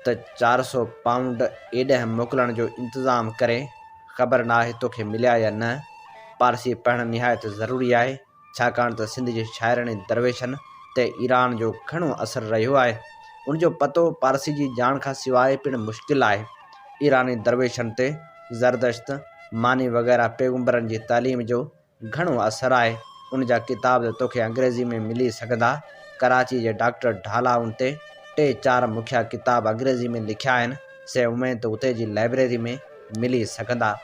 त 400 पाउंड एॾे मोकिलण जो इंतज़ाम करे। ख़बर न आहे तोखे मिलिया या न। पारसी पढ़णु निहायत ज़रूरी आहे, छाकाणि त सिंध जे शाइरनि ऐं दरवेशनि ते ईरान जो घणो असरु रहियो आहे। उनजो पतो पारसी जी ॼाण खां सवाइ पिणु मुश्किल आहे। ईरानी दरवेशनि ते ज़रदश्त मानी वग़ैरह पैगुंबरनि जी तालीम जो घणो असरु आहे। उन जा किताब तोखे अंग्रेज़ी में मिली सघंदा। कराची जे डॉक्टर ढालाउनि ते 3-4 मुखिया किताब अंग्रेज़ी में लिखिया आहिनि। से उमेद उते जी लाइब्रेरी में मिली सघंदा।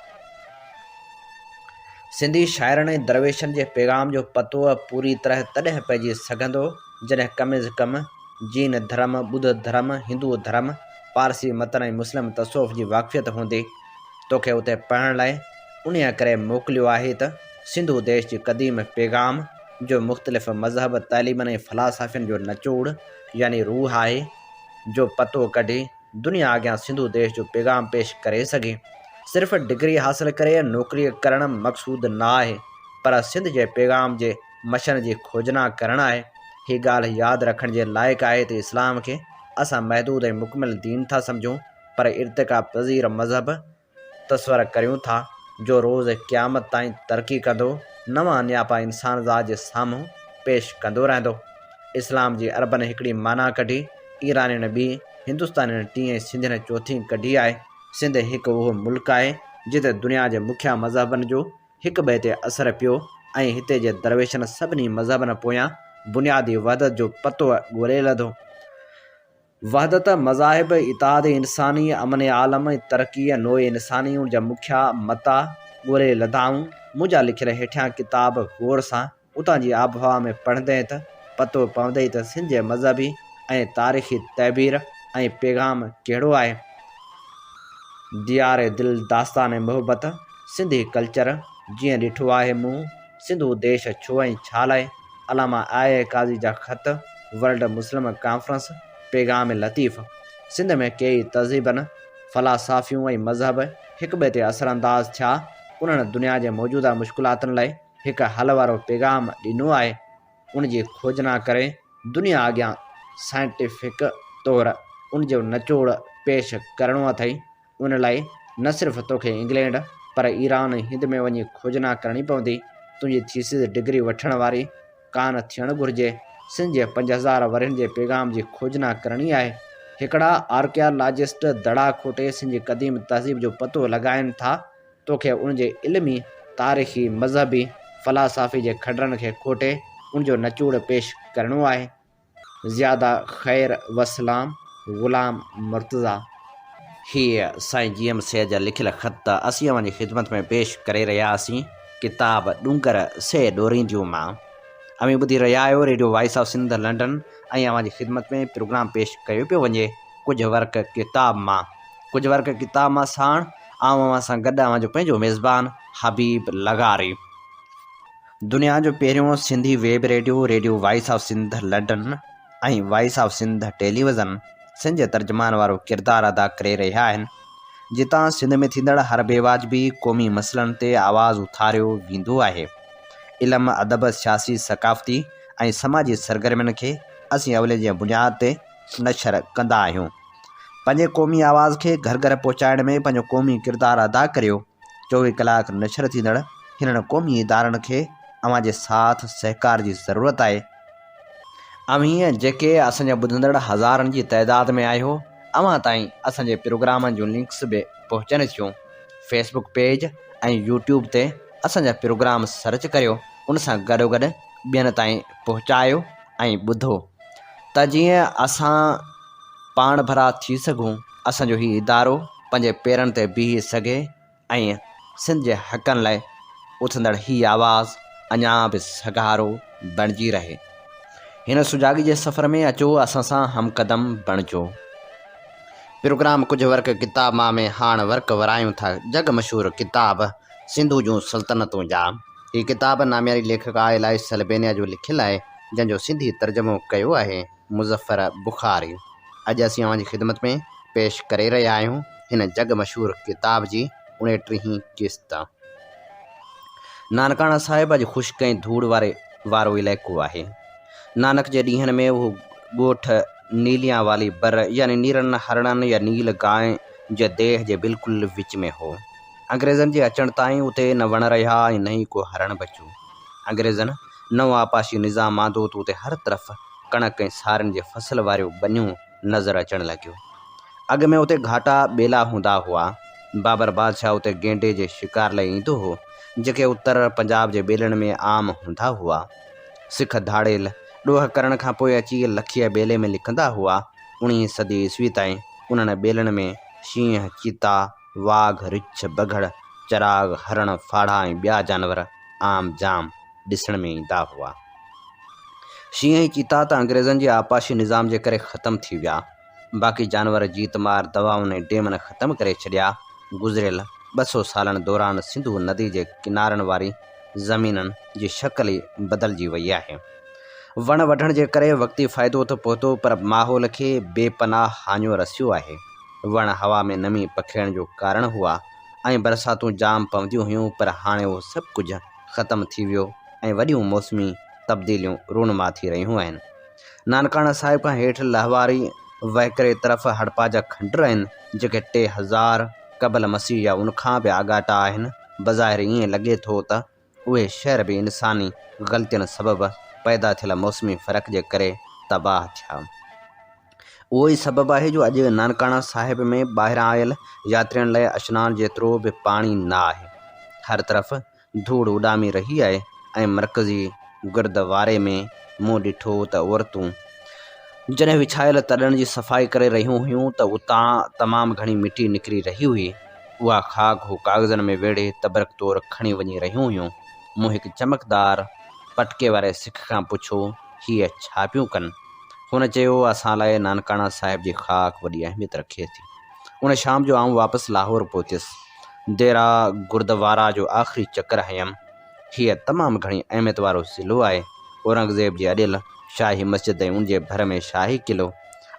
सिंधी शाइरनि ऐं दरवेशनि जे पैगाम जो पतो पूरी तरह तॾहिं पइजी सघंदो जॾहिं कम अज़ कम जीन धर्म, ॿुध धर्म, हिंदू धर्म, पारसी मतन ऐं मुस्लिम तसौफ़ जी वाक़फ़ियत हूंदी। तोखे उते पढ़ण लाइ उन्हीअ करे मोकिलियो आहे त सिंधु देश जी क़दीम पैगाम जो मुख़्तलिफ़ मज़हब, तालीमनि ऐं फ़लासफ़ियुनि जो नचोड़ यानी रूह आहे जो पतो कढी दुनिया अॻियां सिंधु देश जो पैगाम पेश करे सघे। सिर्फ़ डिग्री हासिल करे नौकरी करणु मक़सूद न आहे, पर सिंध जे पैगाम जे मशन जी खोजना करणु आहे। हीअ ॻाल्हि यादि रखण जे लाइक़ु आहे त इस्लाम खे असां महदूद ऐं मुकमिल दीन था सम्झूं, पर इर्तिका पज़ीर मज़हब तस्वर करियूं था जो रोज़ क़यामत ताईं तरक़ी कंदो, नवां नियापा इंसान ज़ात जे साम्हूं पेश कंदो रहंदो। इस्लाम जी अरबनि हिकिड़ी माना कढी, ईरानियुनि ॿी, हिंदुस्तानियुनि टीं ऐं सिंधियुनि चौथीं कढी आहे। सिंध हिकु उहो मुल्क आहे जिते दुनिया जे मुखिया मज़हबनि जो हिक ॿिए ते असरु पियो ऐं हिते जे दरवेशनि सभिनी मज़हबनि पोयां बुनियादी वहदत जो पतो ॻोल्हे लधो। वहदत मज़ाहिब, इताद इंसानी, अमन आलम, तरक़ी, नोए इंसानी जा मुखिया मता ॻोल्हे लधाऊं। मुंहिंजा लिखियल हेठियां किताब गौर सां उतां जी आबहवा में पढ़ंदे त पतो पवंदई त सिंध जे मज़हबी ऐं तारीख़ी तहबीर ऐं पैगाम कहिड़ो आहे। दियार दिल, दास्तान ऐं मुहबत, सिंधी कल्चर जीअं ॾिठो आहे मूं, सिंधु देश छो ऐं छा लाइ, अलामा आए काज़ी जा ख़त, वर्ल्ड मुस्लिम कॉन्फ्रेंस, पैगाम लतीफ़। सिंध में कई तहज़ीबनि, फ़लासफ़ियूं ऐं मज़हब हिक ॿिए ते असरअंदाज़ थिया। उन्हनि दुनिया जे मौजूदा मुश्किलातुनि लाइ हिकु हल वारो पैगाम ॾिनो आहे। उन जी खोजना करे दुनिया अॻियां साइंटिफिक तौरु उन जो नचोड़ पेश करिणो अथई। उन लाइ न सिर्फ़ु तोखे इंग्लैंड पर ईरान, हिंद में वञी खोजना करणी पवंदी। तुंहिंजी थीसिस डिग्री वठण वारी कान थियणु घुरिजे। सिंध जे 5000 वरहनि जे पैगाम जी खोजना करणी आहे। हिकिड़ा आर्कियालॉजिस्ट दड़ा खोटे सिंध जी क़दीम तहज़ीब जो पतो लॻाइनि था। तोखे उन जे इल्मी, तारीख़ी, मज़हबी, फ़लासफ़ी जे खडरनि खे खोटे उन जो नचूड़ पेश करिणो आहे। ज़ियादा ख़ैर वसलाम, ग़ुलाम मुर्तज़ा। हीअ साईं GM सैद जा लिखियल ख़त असीं अवां जी ख़िदमत में पेश करे रहियासीं। किताब ॾूंगर से ॾोरींदियूं मां। अमी ॿुधी रहिया आहियो radio voice of Sindh London ऐं अवां जी ख़िदमत में प्रोग्राम पेश कयो पियो वञे कुझु वर्क किताब मां। कुझु वर्क किताब मां साण अवां सां गॾु अवां जो पंहिंजो मेज़बान हबीब लगारी। दुनिया जो पहिरियों Sindhi web radio, radio voice of Sindh London ऐं voice of Sindh television Sindh जे तर्जुमान वारो किरदारु अदा करे रहिया आहिनि। जितां सिंध में थींदड़ हर बेवाजिबी क़ौमी मसइलनि ते आवाज़ु उथारियो वेंदो आहे। इल्मु, अदब, सियासी, सक़ाफ़ती ऐं समाजी सरगर्मियुनि खे असीं अवले जी बुनियाद ते नशर कंदा आहियूं। पंहिंजे क़ौमी आवाज़ खे घर घर पहुचाइण में पंहिंजो क़ौमी किरदारु अदा करियो। 24 कलाक नशर थींदड़ हिननि क़ौमी इदारनि खे अवां जे साथ सहकार जी ज़रूरत आहे। अवीं जेके असांजा ॿुधंदड़ हज़ारनि जी तइदाद में आहियो, अवां ताईं असांजे प्रोग्रामनि जूं लिंक्स बि पहुचनि थियूं। फेसबुक पेज ऐं यूट्यूब ते असांजा प्रोग्राम सर्च करियो, उन सां गॾोगॾु ॿियनि ताईं पहुचायो ऐं ॿुधो त जीअं असां पाण भरा थी सघूं। असांजो हीउ इदारो पंहिंजे पेरनि ते बीह सघे ऐं सिंध जे हक़नि लाइ उथंदड़ हीअ आवाज़ अञा बि सगारो बणिजी रहे। हिन सुजाॻी जे सफ़र में अचो असां सां हमक़दम बणिजो। प्रोग्राम कुझु वर्क किताब मां में हाणे वर्क वरायूं था जग मशहूरु किताब सिंधु जूं सल्तनतूं जा। हीअ किताब नामियारी लेखक इलाही सलबेनिया जो लिखियलु आहे, जंहिंजो सिंधी तर्जुमो कयो आहे मुज़फ़र बुख़ारी। अॼु असीं अवां जी ख़िदमत में पेश करे रहिया आहियूं हिन जग मशहूरु किताब जी 29वीं क़िस्त। नानकाणा साहिब अॼु ख़ुश्क ऐं धूड़ वारो इलाइक़ो आहे। नानक जे ॾींहंनि में उहो ॻोठ नीलिया वाली बर यानी नीरनि हरणनि या नील गांइ जे देह जे बिल्कुलु विच में हो। अंग्रेज़नि जे अचण ताईं उते न वण रहिया ऐं न ई को हरण बचियो। अंग्रेज़नि नओं आपाशी निज़ाम आंदो त उते हर तरफ़ कणक ऐं सारनि जे फसल वारियूं बनियूं नज़र अचणु लॻियूं। अॻ में उते घाटा ॿेला हूंदा हुआ। बाबर बादशाह उते गेंडे जे शिकार लाइ ईंदो हो, जेके उत्तर पंजाब जे ॿेलनि में आम हूंदा हुआ। सिख धाड़ेल ॾोह करण खां पोइ अची लखीअ ॿेले में लिखंदा हुआ। 19वीं सदी ईस्वी ताईं उन्हनि ॿेलनि में शींहं, चीता, वाघ, रिछ, बघड़, चराग, हरण, फाड़ा ऐं ॿिया जानवर आम जाम ॾिसण में ईंदा हुआ। शींहं ऐं चीता त अंग्रेज़नि जे आपाशी निज़ाम जे करे ख़तमु थी विया। बाक़ी जानवर जीतमार, दवाउनि ऐं डेमनि ख़तमु करे छॾिया। गुज़िरियल 200 सालनि दौरान सिंधु नदी जे किनारनि वारी ज़मीननि जी शक्ल ई बदिलजी वई आहे। वण वढण जे करे वक़्ती फ़ाइदो त पहुतो, पर माहौल खे बेपनाह हाञो रसियो आहे। वण हवा में नमी पखेड़ण जो कारण हुआ ऐं बरसातूं जाम पवंदियूं हुयूं, पर हाणे उहो सभु कुझु ख़तमु थी वियो ऐं वॾियूं मौसमी तब्दीलियूं रूनमा थी रहियूं आहिनि। नानकाना साहिब खां हेठि लहवारी वहकरे तरफ़ हड़पा जा खंडर आहिनि, जेके 3000 क़बल मसीह या उनखां बि आगाटा आहिनि। बज़ाहिर ईअं लॻे थो त उहे शहर बि इंसानी ग़लतियुनि सबबि पैदा थियल मौसमी फ़र्क़ जे करे तबाह थिया। उहो ई सबबु आहे जो अॼु नानकाना साहिब में ॿाहिरां आयल यात्रियुनि लाइ अशनान जेतिरो बि पाणी न आहे। हर तरफ़ धूड़ उॾामी रही आहे ऐं मरकज़ी गुरुद्वारे में मूं ॾिठो त औरतूं जॾहिं विछायल तॾनि जी सफ़ाई करे रहियूं हुयूं त उतां तमामु घणी मिटी निकिरी रही हुई। उहा ख़ाक हू काग़ज़नि में वेड़े तबरक तौरु खणी वञी रहियूं हुयूं। मूं हिकु चमकदार पटके वारे सिख खां पुछो, हीअ छा पियूं कनि? हुन चयो, असां लाइ नानकाना साहिब जी ख़ाक वॾी अहमियत रखे थी। उन शाम जो आउं वापसि लाहौर पहुतुसि। देरा गुरुद्वारा जो आख़िरी चकर हयमि। हीअ तमामु घणी अहमियत वारो ज़िलो आहे। औरंगज़ेब जे अॾियल शाही मस्जिद ऐं उनजे भर में शाही क़िलो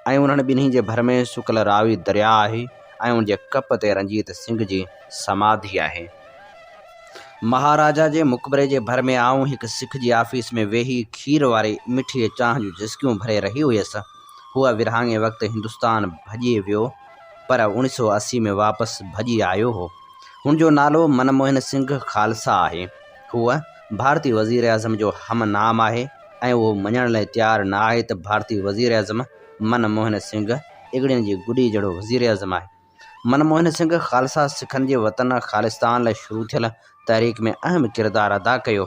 ऐं उन्हनि ॿिन्ही जे भर में सुकल रावी दरिया आहे ऐं उनजे कप ते रंजीत सिंह जी समाधि आहे। महाराजा जे मुक़बरे जे भर में आऊं हिकु सिख जी ऑफिस में वेही खीर वारी मिठी चांहि जूं जिस्कियूं भरे रही हुयसि। हूअ विरहाङे वक़्तु हिंदुस्तान भॼी वियो, पर 1980 में वापसि भॼी आयो हो। हुनजो नालो मनमोहन सिंह खालसा आहे। हूअ भारतीय वज़ीर आज़म जो हम नाम आहे ऐं उहो मञण लाइ तयारु न आहे त भारतीय वज़ीर आज़म मनमोहन सिंह इगड़ियुनि जी गुॾी जहिड़ो वज़ीर आज़म आहे। मनमोहन सिंह खालसा सिखनि जे वतन ख़ालिस्तान लाइ शुरू थियल तहरीक में अहम किरदारु अदा कयो।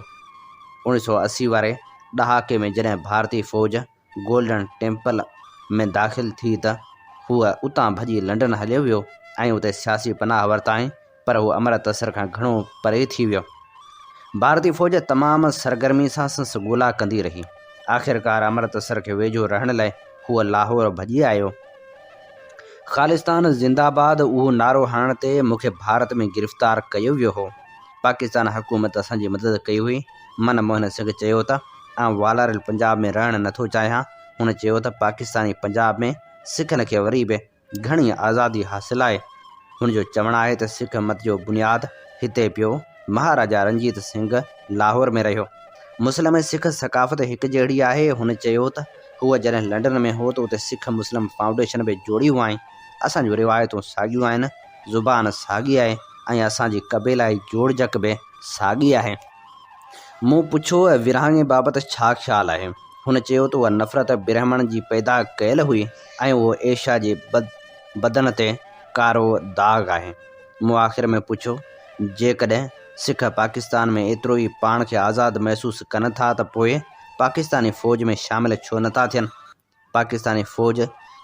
1980 वारे ॾहाके में जॾहिं भारतीय फ़ौज गोल्डन टेम्पल में दाख़िल थी त हूअ उतां भॼी लंडन हलियो वियो ऐं उते सियासी पनाह वरिताईं, पर हू अमृतसर खां घणो परे थी वियो। भारतीय फ़ौज तमामु सरगर्मी सां संसि ॻोल्हा कंदी रही। आख़िरकार अमृतसर खे वेझो रहण लाइ हूअ लाहौर भॼी आयो। ख़ालिस्तान ज़िंदाबाद उहो नारो हणण ते मूंखे भारत में गिरफ़्तार कयो वियो हो। पाकिस्तान हुकूमत असांजी मदद कई हुई। मनमोहन सिंह चयो त आउं वालारियल पंजाब में रहणु नथो चाहियां। हुन चयो त पाकिस्तानी पंजाब में सिखनि खे वरी बि घणी आज़ादी हासिलु आहे। हुनजो चवणु आहे त सिख मत जो बुनियादु हिते पियो। महाराजा रंजीत सिंह लाहौर में रहियो। मुस्लिम ऐं सिख सकाफ़त हिकु जहिड़ी आहे। हुन चयो त हूअ जॾहिं लंडन में हो त उते सिख मुस्लिम फाउंडेशन बि जोड़ी हुआईं। असांजूं रिवायतूं साॻियूं आहिनि, ज़ुबान साॻी आहे ऐं असांजी क़बीलाई जोड़जक बि साॻी आहे। मूं पुछो, विरहाङे बाबति छा ख़्यालु आहे? हुन चयो त उहा नफ़रत ब्राह्मण जी पैदा कयल हुई ऐं उहो एशा जे बदन ते कारो दाग़ आहे। मूं आख़िर में पुछो, जेकॾहिं सिख पाकिस्तान में एतिरो ई पाण खे आज़ादु महसूसु कनि था त पोइ पाकिस्तानी फ़ौज में शामिलु छो नथा थियनि? पाकिस्तानी फ़ौज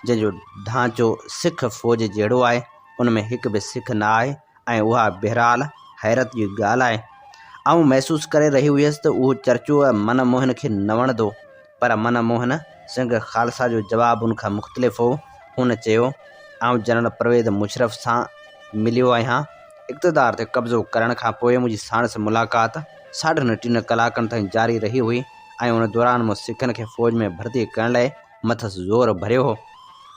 जंहिंजो ढांचो सिख फ़ौज जहिड़ो आहे, उन में हिकु बि सिख न आहे ऐं उहा बहरहाल हैरत जी ॻाल्हि आहे। आउं महसूसु करे रही हुयसि त उहो चर्चो मनमोहन खे न वणंदो, पर मनमोहन सिंह खालसा जो जवाबु उनखां मुख़्तलिफ़ हो। हुन चयो, आउं जनरल परवेज़ मुशर्रफ सां मिलियो आहियां। इक़्तिदार ते कब्ज़ो करण खां पोइ मुंहिंजी साणुसि मुलाक़ात 3.5 कलाकनि ताईं जारी रही हुई ऐं उन दौरान मूं सिखनि खे फ़ौज में भर्ती करण लाइ मथसि ज़ोर भरियो हो।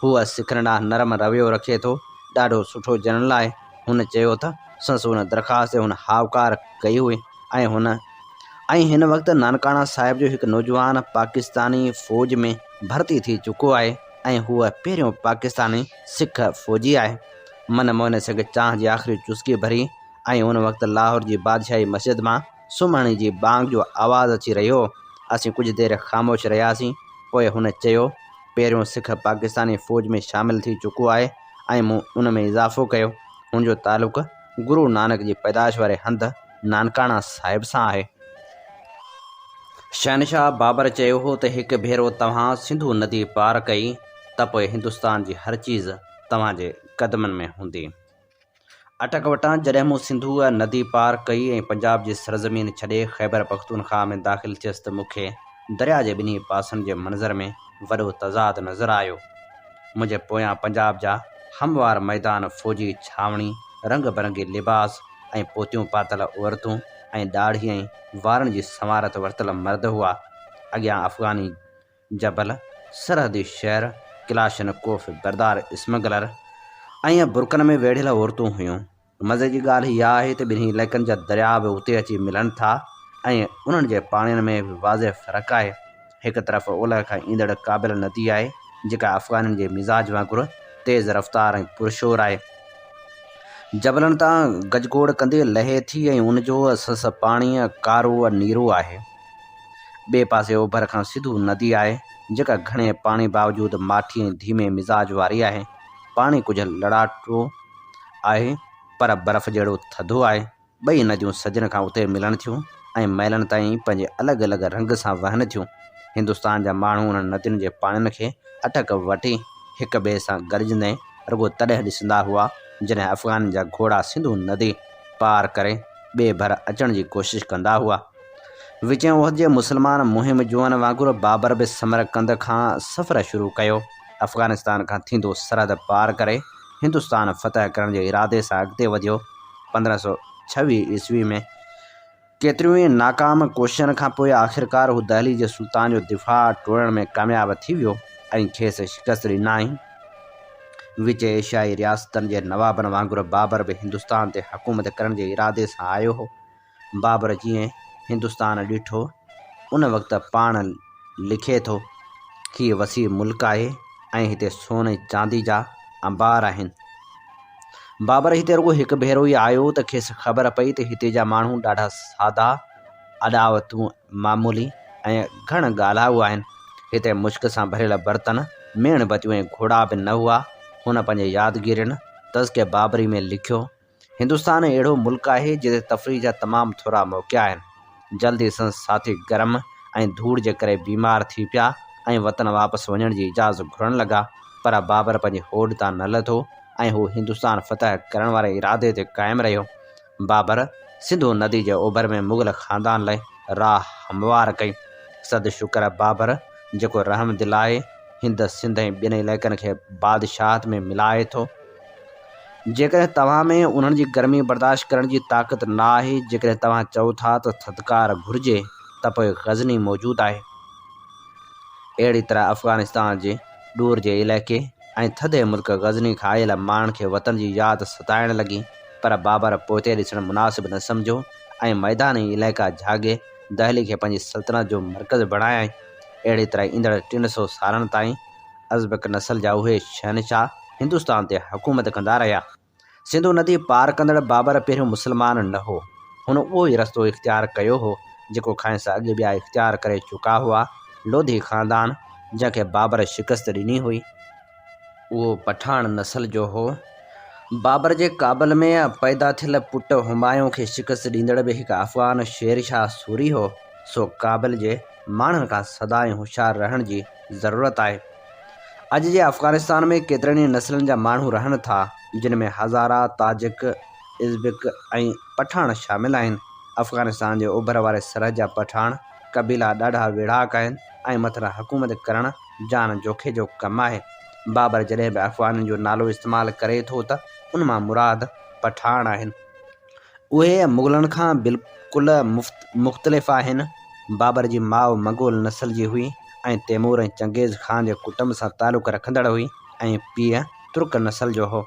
हूअ सिखनि ॾांहुं नरम रवैयो रखे थो, ॾाढो सुठो जनरल आहे। हुन चयो त संसि हुन दरख़्वास्त ते हुन हावकार कई हुई ऐं हिन वक़्तु नानकाना साहिब जो हिकु नौजवान पाकिस्तानी फ़ौज में भर्ती थी चुको आहे ऐं हूअ पहिरियों पाकिस्तानी सिख फ़ौजी आहे। मनमोहन सिंह चांहि जी आख़िरी चुस्की भरी ऐं उन वक़्तु लाहौर जी बादशाही मस्जिद मां सुम्हण जी बांग जो आवाज़ु अची रहियो। असीं कुझु देरि ख़ामोश रहियासीं। पोइ हुन चयो, पहिरियों सिख पाकिस्तानी फ़ौज में शामिलु थी चुको आहे ऐं मूं उन में इज़ाफ़ो कयो। हुन जो तालुक़ गुरु नानक जी पैदाइश वारे हंधि नानकाणा साहिब सां आहे। शहनशाह बाबर चयो हो त हिकु भेरो तव्हां सिंधु नदी पार कई त पोइ हिंदुस्तान जी हर चीज़ तव्हांजे क़दमनि में हूंदी। अटक वटां जॾहिं मूं सिंधु नदी पार कई ऐं पंजाब जी सरज़मीन छॾे ख़ैबर पख्तूनख्वा में दाख़िल थियुसि त मूंखे दरिया जे ॿिन्ही पासनि जे मंज़र में वॾो तज़ाद नज़र आयो। मुंहिंजे पोयां पंजाब जा हमवार मैदान, फ़ौजी छावणी, रंग बिरंगी लिबास ऐं पोतियूं पातल औरतूं ऐं ॾाढ़ी ऐं वारनि जी संवारत वरितल मर्द हुआ। अॻियां अफ़गानी जबल, सरहदी शहर, किलाशन कोफ़ बरदार स्मगलर ऐं बुरकनि में वेढ़ियल औरतूं हुयूं। मज़े जी ॻाल्हि इहा आहे त ॿिन्ही इलाइक़नि जा दरिया बि उते अची मिलनि था ऐं उन्हनि जे पाणीनि में बि वाज़े फ़र्क़ु आहे। हिकु तरफ़ ओलह खां ईंदड़ काबिल नदी आहे जेका अफ़गाननि जे मिज़ाज वांगुरु तेज़ रफ़्तार ऐं पुरशोर आहे। जबलनि तां गजगोड़ कंदे लहे थी ऐं उनजो सस पाणीअ कारो नीरो आहे। ॿिए पासे ओभर खां सिधू नदी आहे जेका घणे पाणी बावजूदि माठी ऐं धीमे मिज़ाज वारी आहे। पाणी कुझु लड़ाटो आहे पर बर्फ़ जहिड़ो थधो आहे। ॿई नदियूं सजन खां उते मिलनि थियूं ऐं महिलनि ताईं पंहिंजे अलॻि अलॻि रंग सां वहनि थियूं। हिंदुस्तान जा माण्हू उन्हनि नदियुनि जे पाणीनि खे अटक वठी हिक ॿिए सां गॾिजंदे रुॻो तॾहिं ॾिसंदा हुआ जॾहिं अफ़गान जा घोड़ा सिंधु नदी पार करे ॿिए भर अचण जी कोशिशि कंदा हुआ। विचें उहद जे मुस्लमान मुहिम जोअन वांगुरु बाबर बि समरकंद खां सफ़र शुरू कयो। अफ़गानिस्तान खां थींदो सरहद पार करे हिंदुस्तान फ़तह करण जे इरादे सां अॻिते वधियो। 1526 ईस्वी में केतिरियूं ई नाकाम कोशिशनि खां पोइ आख़िरकार हू दहली जे सुल्तान जो दिफ़ा टोड़ण में कामयाबु थी वियो ऐं खेसि शिकस्त ॾिनाई। विच एशियाई रियासतनि जे नवाबनि वांगुरु बाबर बि हिंदुस्तान ते हुकूमत करण जे इरादे सां आयो हो। बाबर जीअं हिंदुस्तान ॾिठो उन वक़्तु पाण लिखे थो, हीअ वसी मुल्क आहे ऐं हिते सोन चांदी जा अंबार आहिनि। बाबर हिते रुॻो हिकु भेरो ई आयो त खेसि ख़बर पई त हिते जा माण्हू ॾाढा सादा, अॾावतूं मामूली ऐं घण ॻाल्हाऊ आहिनि। हिते मुश्क सां भरियल बर्तन, मेण बतियूं ऐं घोड़ा बि न हुआ। हुन पंहिंजे यादगिरियुनि तज़के बाबरी में लिखियो, हिंदुस्तान अहिड़ो मुल्क आहे जिते तफ़रीह जा तमामु थोरा मौक़िया आहिनि। जल्दी संस साथी गरम ऐं धूड़ जे करे बीमार थी पिया ऐं वतन वापसि वञण जी इजाज़त घुरण लॻा, पर बाबर पंहिंजे होड तां न लथो ऐं हू हिंदुस्तान फ़तह करण वारे इरादे ते क़ाइमु रहियो। बाबर सिंधु नदी जे ओभर में मुग़ल ख़ानदान लाइ राह हमवार कई। सद शुक्र बाबर जेको रहम दिल आहे, हिंद सिंध ऐं ॿियनि इलाइक़नि खे बादशाहत में मिलाए थो। जेकॾहिं तव्हां में उन्हनि जी गर्मी बर्दाश्त करण जी ताक़त न आहे, जेकॾहिं तव्हां चओ था त थधिकार घुरिजे, त पोइ गज़नी मौजूदु आहे। अहिड़ी तरह अफ़गानिस्तान जे ॾूर जे इलाइक़े ऐं थधे मुल्क गज़नी खां आयल माण्हुनि खे वतन जी यादि सताइण लॻी, पर बाबर पोइते ॾिसणु मुनासिबु न सम्झो ऐं मैदानी इलाइक़ा झागे दहली खे पंहिंजी सल्तनत जो मर्कज़ बणायई। अहिड़ी तरह ईंदड़ 300 सालनि ताईं अज़बक नस्ल जा उहे शहनशाह हिंदुस्तान ते हुकूमत कंदा रहिया। सिंधु नदी पार कंदड़ बाबर पहिरियों मुस्लमान न हो। हुन उहो ई रस्तो इख़्तियार कयो हो जेको खाइण सां अॻु ॿिया इख़्तियार करे चुका हुआ। लोधी ख़ानदान जंहिंखे बाबर शिकस्त ॾिनी हुई उहो पठान नस्ल जो हो। बाबर जे काबल में पैदा थियल पुटु हुमायूं खे शिकस्त ॾींदड़ बि हिकु अफ़गान शेरशाह सूरी हो। सो काबिल जे माण्हुनि खां सदाईं होशियारु रहण जी ज़रूरत आहे। अॼु जे अफ़गानिस्तान में केतिरनि ई नस्लनि जा माण्हू रहनि था, जिन में हज़ारा, ताजिक, उज़्बेक ऐं पठान शामिल आहिनि। अफ़गानिस्तान जे ओभर वारे सरहद जा पठान क़बीला ॾाढा वेढ़ाक आहिनि ऐं मथां हुकूमत करण जान जोखे जो कमु आहे। बाबर जॾहिं बि अफ़गाननि जो नालो इस्तेमालु करे थो त उन मां मुराद पठान आहिनि। उहे मुग़लनि खां बिल्कुलु मुख़्तलिफ़ आहिनि। बाबर जी माउ मंगोल नस्ल जी हुई ऐं तैमूर ऐं चंगेज़ ख़ान जे कुटुंब सां तालुक़ु रखंदड़ हुई ऐं पीउ तुर्क नस्ल जो हो।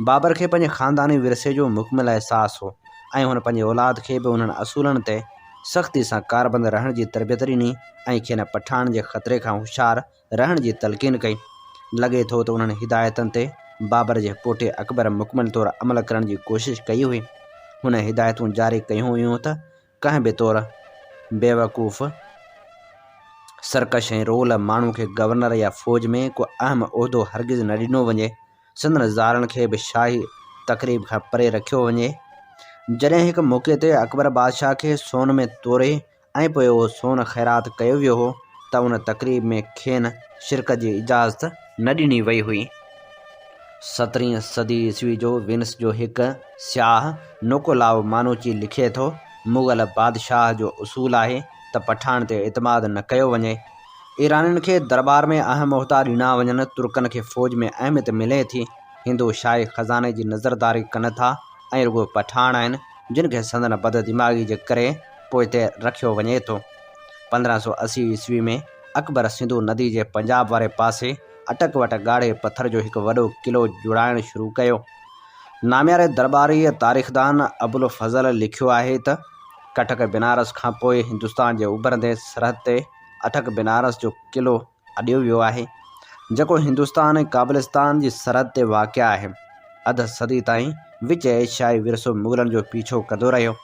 बाबर खे पंहिंजे ख़ानदानी विरसे जो मुकमिल अहसासु हो ऐं हुन पंहिंजे औलाद खे बि उन्हनि असूलनि ते सख़्ती सां कारबंद रहण जी तरबियत ॾिनी ऐं खेनि पठान जे ख़तरे खां होशियारु रहण जी तलक़ीन कई। लॻे थो त उन्हनि हिदायतनि ते बाबर जे पोटे अकबर मुकमिल तौरु अमल करण जी कोशिशि कई हुई। हुन हिदायतूं जारी कयूं हुयूं त कंहिं बि तौरु बेवकूफ़, सरकश ऐं रोल माण्हू खे गवर्नर या फ़ौज में को अहम उहिदो हरगिज़ न ॾिनो वञे। संदनि ज़ारनि खे बि शाही तकरीब खां परे रखियो वञे। जॾहिं हिकु मौक़े ते अकबर बादशाह खे सोन में तोरे ऐं पोइ उहो सोन ख़ैरात कयो वियो हो त उन तकरीब में खेनि शिरकत जी इजाज़त न ॾिनी वई हुई। 17वीं सदी ईस्वी जो विन्स जो हिकु सियाह नोकोलाव मानूची लिखे थो, मुग़ल बादशाह जो उसूल आहे त पठान ते एतमाद न कयो वञे। ईरानियुनि खे दरबार में अहम उहिदा ॾिना वञनि, तुर्कनि खे फ़ौज में अहमियत मिले थी, हिंदू शाही ख़ज़ाने जी नज़रदारी कनि था ऐं रुॻो पठान आहिनि जिन खे संदन बददिमाग़ी जे करे पोइते रखियो वञे थो। 1580 ईस्वी में अकबर सिंधु नदी जे पंजाब वारे पासे अटक वटि ॻाढ़े पत्थर जो हिकु वॾो क़िलो जुड़ाइणु शुरू कयो। नामियारे दरबारी तारीख़दान अबुल फज़ल लिखियो आहे त कटक बनारस खां पोइ हिंदुस्तान जे उभरंदे सरहद ते अटक बनारस जो क़िलो अॾियो वियो आहे, जेको हिंदुस्तान ऐं काबिलिस्तान जी सरहद ते वाक़िआ आहे। अध सदी ताईं विच एशियाई विरसो मुग़लनि जो पीछो कंदो रहियो।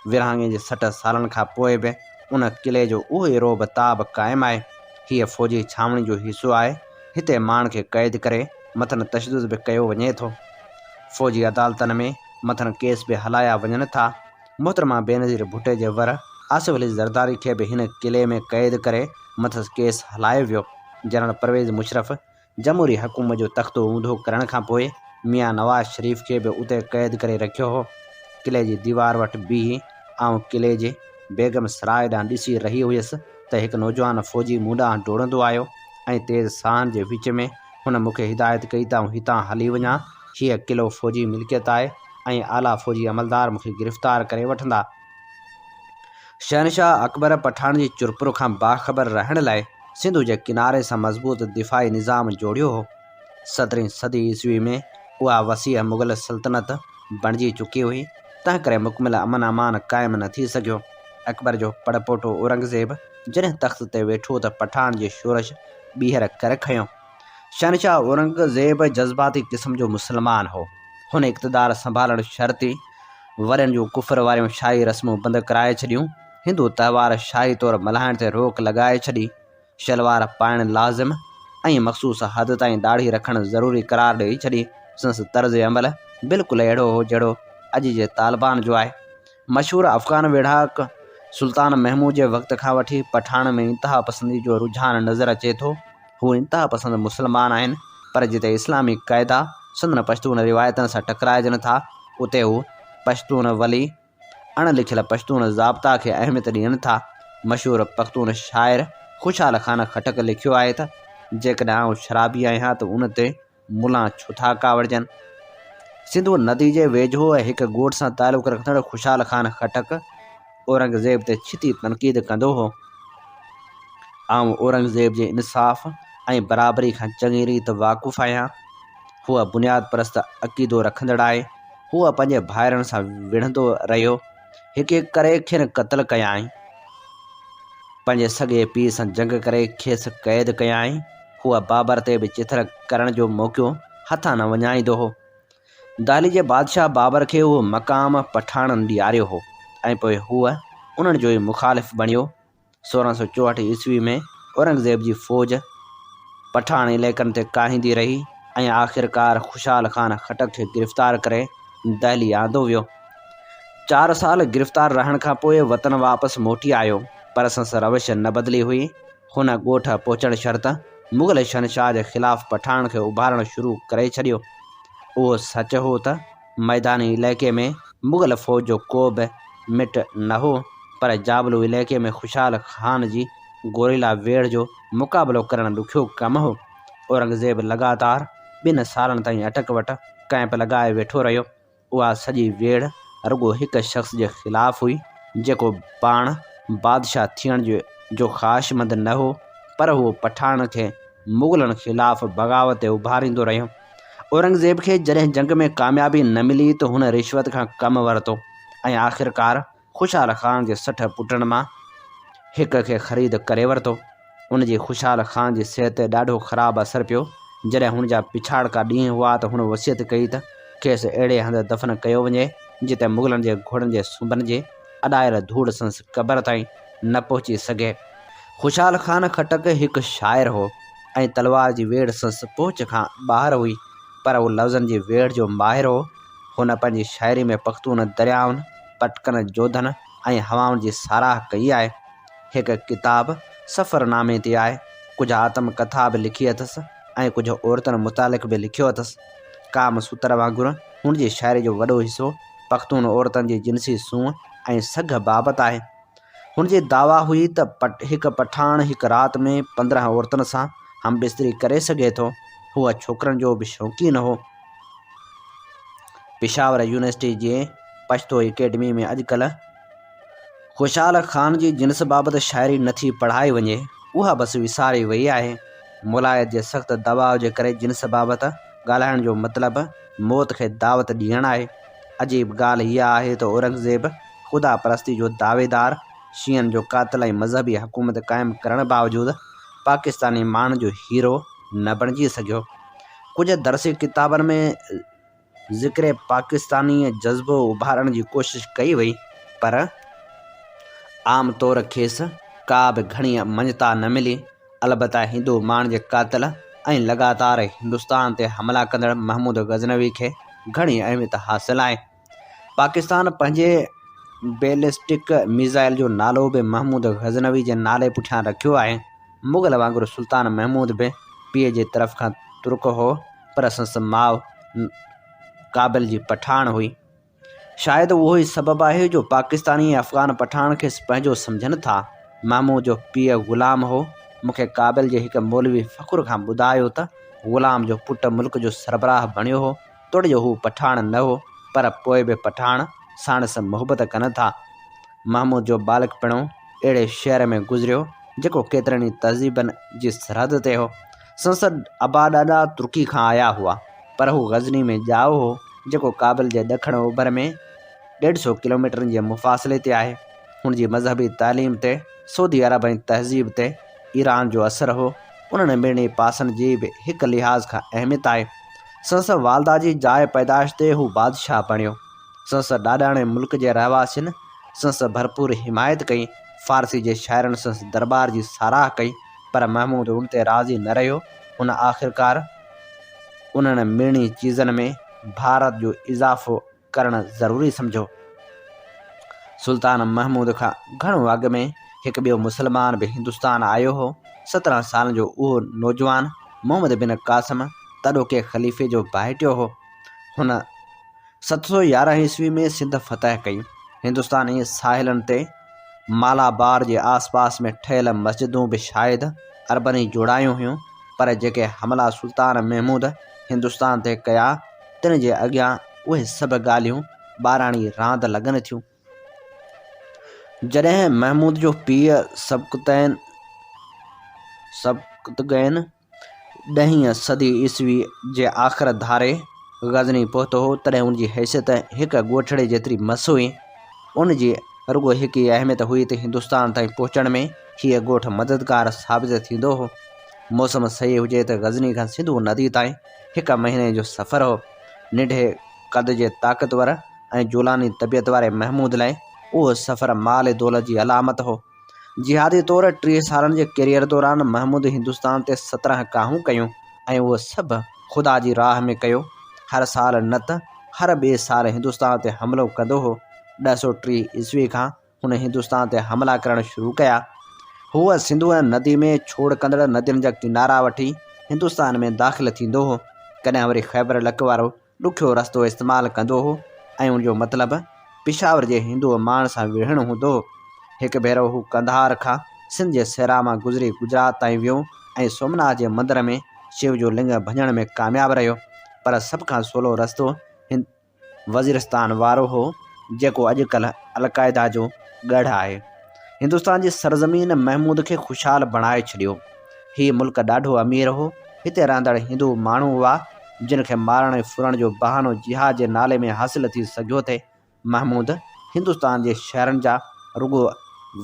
विरहाङे जे 60 सालनि खां पोइ बि उन क़िले जो उहो ई रोब ताब क़ाइमु आहे। हीअ फ़ौजी छावणी जो हिसो आहे। हिते माण्हुनि खे क़ैद करे मथनि तशदुद बि कयो वञे थो। फ़ौजी अदालतनि में मथनि केस बि हलाया वञनि था। मोहतरमा बेनज़ीर भुट्टे जे वर आसिफ अली ज़रदारी खे बि हिन क़िले में क़ैद करे मथसि केस हलायो वियो। जनरल परवेज़ मुशरफ़ जमहूरी हुकूमत जो तख़्तो ऊंधो करण खां पोइ मियां नवाज़ शरीफ़ खे बि उते क़ैद करे रखियो हो। क़िले जी दीवार वटि बीही आउं क़िले जे बेगम सराय ॾांहुं ॾिसी रही हुयसि त हिकु नौजवान फ़ौजी मूं ॾांहुं डोड़ंदो आयो ऐं तेज़ साहन जे विच में हुन मूंखे हिदायत कई त आउं हितां हली वञा। हीअ क़िलो फ़ौजी मिल्कियत आहे ऐं आला फ़ौजी अमलदार मूंखे गिरफ़्तार करे वठंदा। शहनशाह अकबर पठान जी चुरपुर खां बाख़बर रहण लाइ सिंधु जे किनारे सां मज़बूत दिफ़ाई निज़ाम जोड़ियो हो। 17वीं सदी ईस्वी में उहा वसीअ मुग़ल सल्तनत बणिजी चुकी हुई, तंहिं करे मुकमिल अमन अमान क़ाइमु न थी सघियो। अकबर जो पड़पोटो औरंगज़ेब जॾहिं तख़्त ते वेठो त पठान जी शोरश ॿीहर करे खयों। शहनशाह औरंगज़ेब जज़्बाती क़िस्म जो मुसलमान हो। हुन इक़्तिदार संभालणु शर्ती वरनि जूं कुफर वारियूं शाही रस्मूं बंदि कराए छॾियूं। हिंदू तहिवार शाही तौरु मल्हाइण ते रोक लॻाए छॾी। शलवार पाइणु लाज़िम ऐं मख़सूस हद ताईं दाढ़ी रखणु ज़रूरी करार ॾेई छॾी। संदसि तर्ज़ अमल बिल्कुलु अहिड़ो हो जहिड़ो अॼु जे तालिबान जो आहे। मशहूरु अफ़गान वेढ़ाक सुल्तान महमूद जे वक़्त खां वठी पठान में इंतिहा पसंदी जो रुझान नज़र अचे थो। हू इंतिहा पसंद मुसलमान आहिनि, पर जिते इस्लामी क़ाइदा संदन पश्तून रिवायतनि सां टकराइजनि था, उते हू पश्तून वली अणलिखियल पश्तून ज़ाब्ता खे अहमियत ॾियनि था। मशहूरु पख्तून शाइर ख़ुशहाल ख़ान खटक लिखियो आहे त जेकॾहिं आउं शराबी आहियां त उन ते मुला छो था कावड़जनि। सिंधु नदी जे वेझो हिकु ॻोठ सां तालुक़ु रखंदड़ ख़ुशहाल ख़ान खटक औरंगज़ेब ते छिती तनक़ीद कंदो हो। आउं औरंगज़ेब जे इंसाफ़ ऐं बराबरी खां चङी रीति वाक़ुफ़ु आहियां। हूअ बुनियाद परस्त अक़ीदो रखंदड़ आहे। हूअ पंहिंजे भाइरनि सां विढ़ंदो रहियो, हिकु हिकु करे खेनि क़त्ल कयाईं। पंहिंजे सॻे पीउ सां जंग करे खेसि क़ैद कयाईं। हूअ बाबर ते बि चिथड़ करण जो मौक़ो हथां न वञाईंदो हो। दहली जे बादशाह बाबर खे उहो मक़ाम पठाणनि ॾियारियो हो ऐं पोइ हूअ उन्हनि जो ई मुख़ालिफ़ बणियो। 1664 ईस्वी में औरंगज़ेब जी फ़ौज पठान इलाइक़नि ते काहींदी रही ऐं आख़िरकार ख़ुशहाल ख़ान खटक खे गिरफ़्तार करे दहली आंदो वियो। 4 साल गिरफ़्तार रहण खां पोइ वतन वापसि मोटी आयो, पर संसि रवश न बदिली हुई। हुन ॻोठ पहुचण शर्त मुग़ल शहनशाह जे ख़िलाफ़ु पठान खे उभारणु शुरू करे छॾियो। उहो सच हो त मैदानी इलाइक़े में मुग़ल फ़ौज जो को बि मिट न हो, पर जाबलू इलाइक़े में ख़ुशहाल ख़ान जी गोरिला वेड़ जो मुक़ाबिलो करणु ॾुखियो कमु हो। औरंगज़ेब लगातार 2 सालनि ताईं अटक वटि कैंप लॻाए वेठो रहियो। उहा सॼी वेड़ रुॻो हिकु शख़्स जे ख़िलाफ़ु हुई, जेको पाण बादशाह थियण जो ख़्वाहिशमंद न हो, पर उहो पठान खे मुग़लनि ख़िलाफ़ु बग़ावत ते उभारींदो रहियो। औरंगज़ेब खे जॾहिं जंग में कामयाबी न मिली त हुन रिश्वत खां कमु वरितो ऐं आख़िरकार ख़ुशहाल ख़ान जे 60 पुटनि मां हिक खे ख़रीद करे वरितो। उन जी ख़ुशहाल ख़ान जी सिहत ते ॾाढो ख़राबु असरु पियो। जॾहिं हुन जा पिछाड़का ॾींहं हुआ त हुन वसियत कई त खेसि अहिड़े हंधि दफ़न कयो वञे जिते मुग़लनि जे घोड़नि जे सुंभनि जे अॾायल धूड़ संसि क़बर ताईं न पहुची सघे। ख़ुशहाल ख़ान खटक हिकु शाइर हो ऐं तलवार जी वेड़ संसि पहुच खां ॿाहिरि हुई, पर उहो लफ़्ज़नि जी वेड़ जो माहिर हो। हुन पंहिंजी शाइरी में पख्तून दरियाउनि, पटकनि जोधनि ऐं हवाउनि जी साराह कई आहे। हिकु किताबु सफ़रनामे ते आहे। कुझु आत्मकथा बि लिखी अथसि ऐं कुझु औरतुनि मुतालिक़ बि लिखियो अथसि। काम सूत्र वांगुरु हुन जी शाइरी जो वॾो हिसो पख्तून औरतुनि जी जिनसी सूंहं ऐं सघ बाबति आहे। हुन जी दावा हुई त हिकु पठाण हिकु राति में 15 औरतुनि सां हमबिस्तरी करे सघे थो। हूअ छोकिरनि जो बि शौक़ीन हो। पेशावर यूनिवर्सिटी जे पश्तो एकेडमी में अॼुकल्ह ख़ुशाल ख़ान जी जिन्स बाबति शाइरी नथी पढ़ाई वञे, उहा बसि विसारी वई आहे। मुलायत जे सख़्तु दबाव जे करे जिन्स बाबति ॻाल्हाइण जो मतिलबु मौत खे दावत ॾियणु आहे। अजीब ॻाल्हि इहा आहे त औरंगज़ेब ख़ुदा परस्ती जो दावेदार, शीयनि जो क़ातिल ऐं मज़हबी हुकूमत क़ाइमु करण बावजूदि पाकिस्तानी माण्हुनि जो हीरो न बणिजी सघियो। कुझु दरसी किताबनि में ज़िक्र पाकिस्तानी जज़्बो उभारण जी कोशिश कई वई, पर आम तौर खेसि का बि घणी मञता न मिली। अलबत्ता हिंदू माण्हुनि जे क़ातिल ऐं लॻातार हिंदुस्तान ते हमला कंदड़ महमूद गज़नवी खे घणी अहमियत हासिलु आहे। पाकिस्तान पंहिंजे बैलिस्टिक मिज़ाइल जो नालो बि महमूद गज़नवी जे नाले पुठियां रखियो आहे। मुग़ल वांगुरु सुल्तान महमूद बि पीउ जे तरफ़ खां तुर्क हो, पर संसि माउ काबिल जी पठाण हुई। शायदि उहो ई सबबु आहे जो पाकिस्तानी अफ़गान पठाण खे पंहिंजो सम्झनि था। महमूद जो पीउ ग़ुलाम हो। मूंखे काबिल जे हिकु मौलवी फ़ख़ुर खां ॿुधायो त ग़ुलाम जो पुटु मुल्क जो सरबराह बणियो हो। तोड़ जो हू पठाण न हो, पर पोइ बि पठाण साण सां मुहबत कनि था। महमूद जो बालकपिणो अहिड़े शहर में गुज़रियो जेको केतिरनि ई तहज़ीबनि जी सरहद ते हो। संसद अबा ॾाढा तुर्की खां आया हुआ, पर हू गज़नी में ॼाओ हो जेको काबिल जे ॾखण ओभर में 150 किलोमीटरनि जे मुफ़ासिले ते आहे। हुन जी मज़हबी तालीम ते सऊदी अरब ऐं तहज़ीब ते ईरान जो असरु हो। उन्हनि ॿिन्ही पासनि जी बि हिकु लिहाज़ खां अहमियत आहे। संसद वालदा जी जाइ पैदाइश ते हू बादशाह बणियो। संसद ॾाॾाणे मुल्क जे रहवासियुनि संसद भरपूर हिमायत कई। फ़ारसी जे शाइरनि संसद दरबार जी साराह कई, पर महमूद उन ते राज़ी न रहियो। हुन आख़िरकार उन्हनि ॿिन्ही चीज़नि में भारत जो इज़ाफ़ो करणु ज़रूरी सम्झो। सुल्तान महमूद खां घणो अॻु में हिकु ॿियो मुस्लमान बि हिंदुस्तान आयो हो। 17 सालनि जो उहो नौजवान मोहम्मद बिन क़ासिम तॾोके ख़लीफ़े जो भाइटियो हो। हुन 711 ईस्वी में सिंध फ़तह कई। हिंदुस्तानी साहिलनि ते मालाबार जे आसपास में ठहियल मस्जिदूं बि शायदि अरबनी जोड़ायूं हुयूं, पर जेके हमला सुल्तान महमूद हिंदुस्तान ते कया, तिन जे अॻियां उहे सभु ॻाल्हियूं ॿाराणी रांदि लॻनि थियूं। जॾहिं महमूद जो पीउ सबक़तगैन 10वीं सदी ईस्वी जे आख़िर धारे गज़नी पहुतो हो, तॾहिं उन जी हैसियत हिकु ॻोठड़े जेतिरी मस हुई। उन जी रुगो हिकु ई अहमियत हुई त हिंदुस्तान ताईं पहुचण में हीअ ॻोठ मददगार साबित थींदो हो। मौसम सही हुजे त गज़नी खां सिंधु नदी ताईं 1 महीने जो सफ़र हो। निढे क़द जे ताक़तवर ऐं जुलानी तबियत वारे महमूद लाइ उहो सफ़र माल दौलत जी अलामत हो। जिहादी तौर 30 सालनि जे कैरियर दौरान महमूद हिंदुस्तान ते 17 काहूं कयूं ऐं उहो सभु ख़ुदा जी राह में कयो। हर साल न त हर ॿिए साल हिंदुस्तान ते हमिलो कंदो हो। 903 ईस्वी खां हुन हिंदुस्तान ते हमला करणु शुरू कया। हूअ सिंधु नदी में छोड़ कंदड़ नदियुनि जा किनारा वठी हिंदुस्तान में दाख़िल थींदो हो। कॾहिं वरी ख़ैबर लक वारो ॾुखियो रस्तो इस्तेमालु कंदो हो ऐं उनजो मतिलबु पेशावर जे हिंदू माण्हू सां विढ़णु हूंदो हो। हिकु भेरो हू कंधार खां सिंध जे सहरा मां गुज़री गुजरात ताईं वियो ऐं सोमनाथ जे मंदर में शिव जो लिंग भञण में कामयाबु रहियो। पर सभ खां सवलो रस्तो वज़ीरिस्तान वारो हो, जेको अॼुकल्ह अलक़ाइदा जो गढ़ आहे। हिंदुस्तान जी सरज़मीन महमूद खे ख़ुशहाल बणाए छॾियो। हीउ मुल्क ॾाढो अमीर हो। हिते रहंदड़ हिंदू माण्हू हुआ जिन खे मारण ऐं फुरण जो बहानो जिहाद जे नाले में हासिलु थी सघियो थे। महमूद हिंदुस्तान जे शहरनि जा रुगो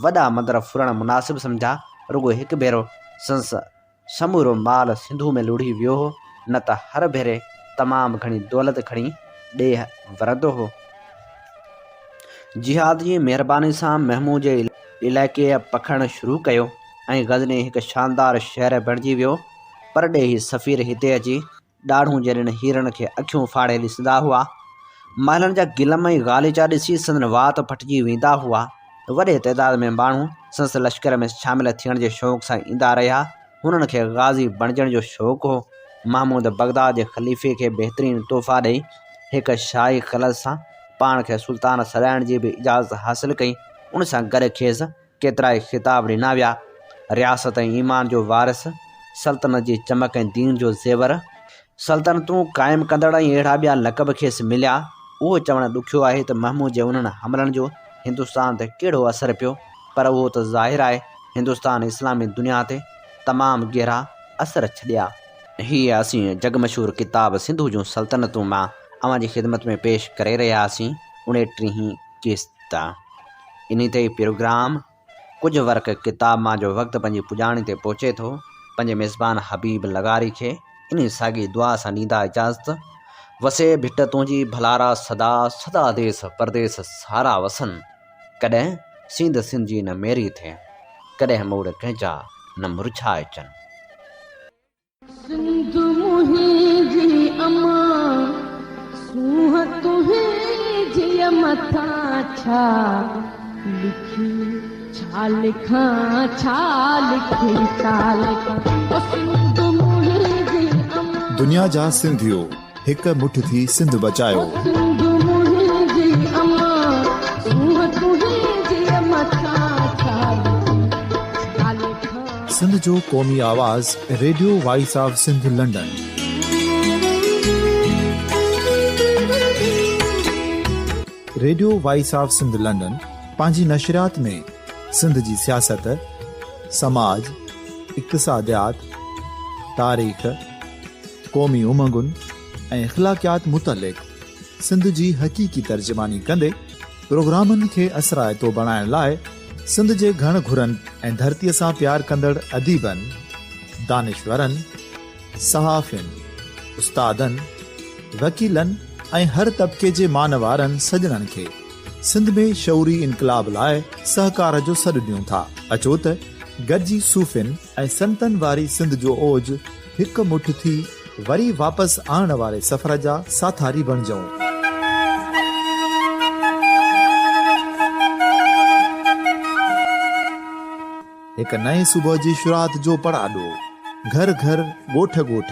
वॾा मंदर फुरण मुनासिबु सम्झा। रुगो हिकु भेरो संसि समूरो माल सिंधु में लुढ़ी वियो हो, न त हर भेरे तमामु घणी दौलत खणी ॾेह वरंदो हो। जिहाद जी महिरबानी सां महमूद जे इलाइक़े पखणु शुरू कयो ऐं गज़नी हिकु शानदार शहर बणिजी वियो। परॾेही सफ़ीर हिते अची ॾाढ़ूं जहिड़नि हीरनि खे अखियूं फाड़े ॾिसंदा हुआ। महलनि जा गिलम ऐं ग़ालीचा ॾिसी संदन वात फटिजी वेंदा हुआ। वॾे तइदाद में माण्हू संदसि लश्कर में शामिल थियण जे शौक़ सां ईंदा रहिया। हुननि खे ग़ाज़ी बणिजण जो शौक़ु हो। महमूद बगदाद जे ख़लीफ़े खे बहितरीन तोहफ़ा ॾेई हिकु शाही ख़लत सां पाण खे सुल्तान सॾाइण जी बि इजाज़त हासिलु कई। उन सां गॾु खेसि केतिरा ई ख़िताब ॾिना विया। रियासत ऐं ईमान जो वारिस, सल्तनत जी चमक ऐं दीन जो ज़ेवर, सल्तनतूं क़ाइमु कंदड़ ऐं अहिड़ा ॿिया लक़ब खेसि मिलिया। उहो चवणु ॾुखियो आहे त महमूद जे उन्हनि हमलनि जो हिंदुस्तान ते कहिड़ो असरु पियो, पर उहो त ज़ाहिर आहे हिंदुस्तान इस्लामी दुनिया ते तमामु गहरा असर छॾिया। हीअ असीं जगमशहूर किताब सिंधु जूं सल्तनतूं मां अव्हां जी ख़िदमत में पेश करे रहियासीं 29हीं क़िस्त। इन ते प्रोग्राम कुझु वर्क किताब मां जो वक़्तु पंहिंजी पुॼाणी ते पहुचे थो। पंहिंजे मेज़बान हबीब लगारी खे इन साॻी दुआ सां ॾींदा इजाज़त। वसे भिट तुंहिंजी भलारा सदा सदा देस परदेस सारा वसन। कॾहिं सिंध सिंध जी न मेरी थिए, कॾहिं मोड़ कंहिंजा न मुरझाए अचनि। सिंध मुंहिंजी अमा सूंह तुंहिंजी मथां छा लिखी, छा लिखां छा लिखी, छा लिखां। सिंध मुंहिंजी अमा, दुनिया जा सिंधियो हिक मुठ थी सिंध बचायो। सिंध मुंहिंजी अमा सूंह तुंहिंजी मथां छा लिखी, छा लिखां। सिंध जो क़ौमी आवाज़ radio voice of Sindh London. Radio voice of Sindh London पंहिंजी नशरियात में सिंध जी सियासत, समाज, इक़्तिसादियात, तारीख़, क़ौमी उमंगुनि ऐं इख़्लाक़ियात मुतलिक़ सिंध जी हक़ीक़ी तर्जुमानी कंदे प्रोग्रामनि खे असराइतो बणाइण लाइ सिंध जे घण घुरनि ऐं धरतीअ सां प्यार कंदड़ अदीबनि, दानिश्वरनि, सहाफ़ियुनि, उस्तादनि, वकीलनि ऐं हर तबिके जे मानवारनि सजणनि खे सिंध में शऊरी इनकलाब लाइ सहकार जो सॾु ॾियूं था। अचो त गॾिजी सूफ़ियुनि ऐं संतनि वारी सिंध जो ओज हिकु मुठ थी वरी वापसि आणण वारे सफ़र जा साथारी बणिजऊं। हिकु नए सुबुह जी शुरूआत जो पड़ाॾो घर घर, ॻोठ ॻोठ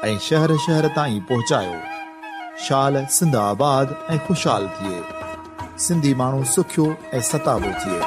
ऐं शहर शहर ताईं पहुचायो। शाल सिंध आबाद ऐं ख़ुशहाल थिए, सिंधी माण्हू सुखियो ऐं सताबो थिए।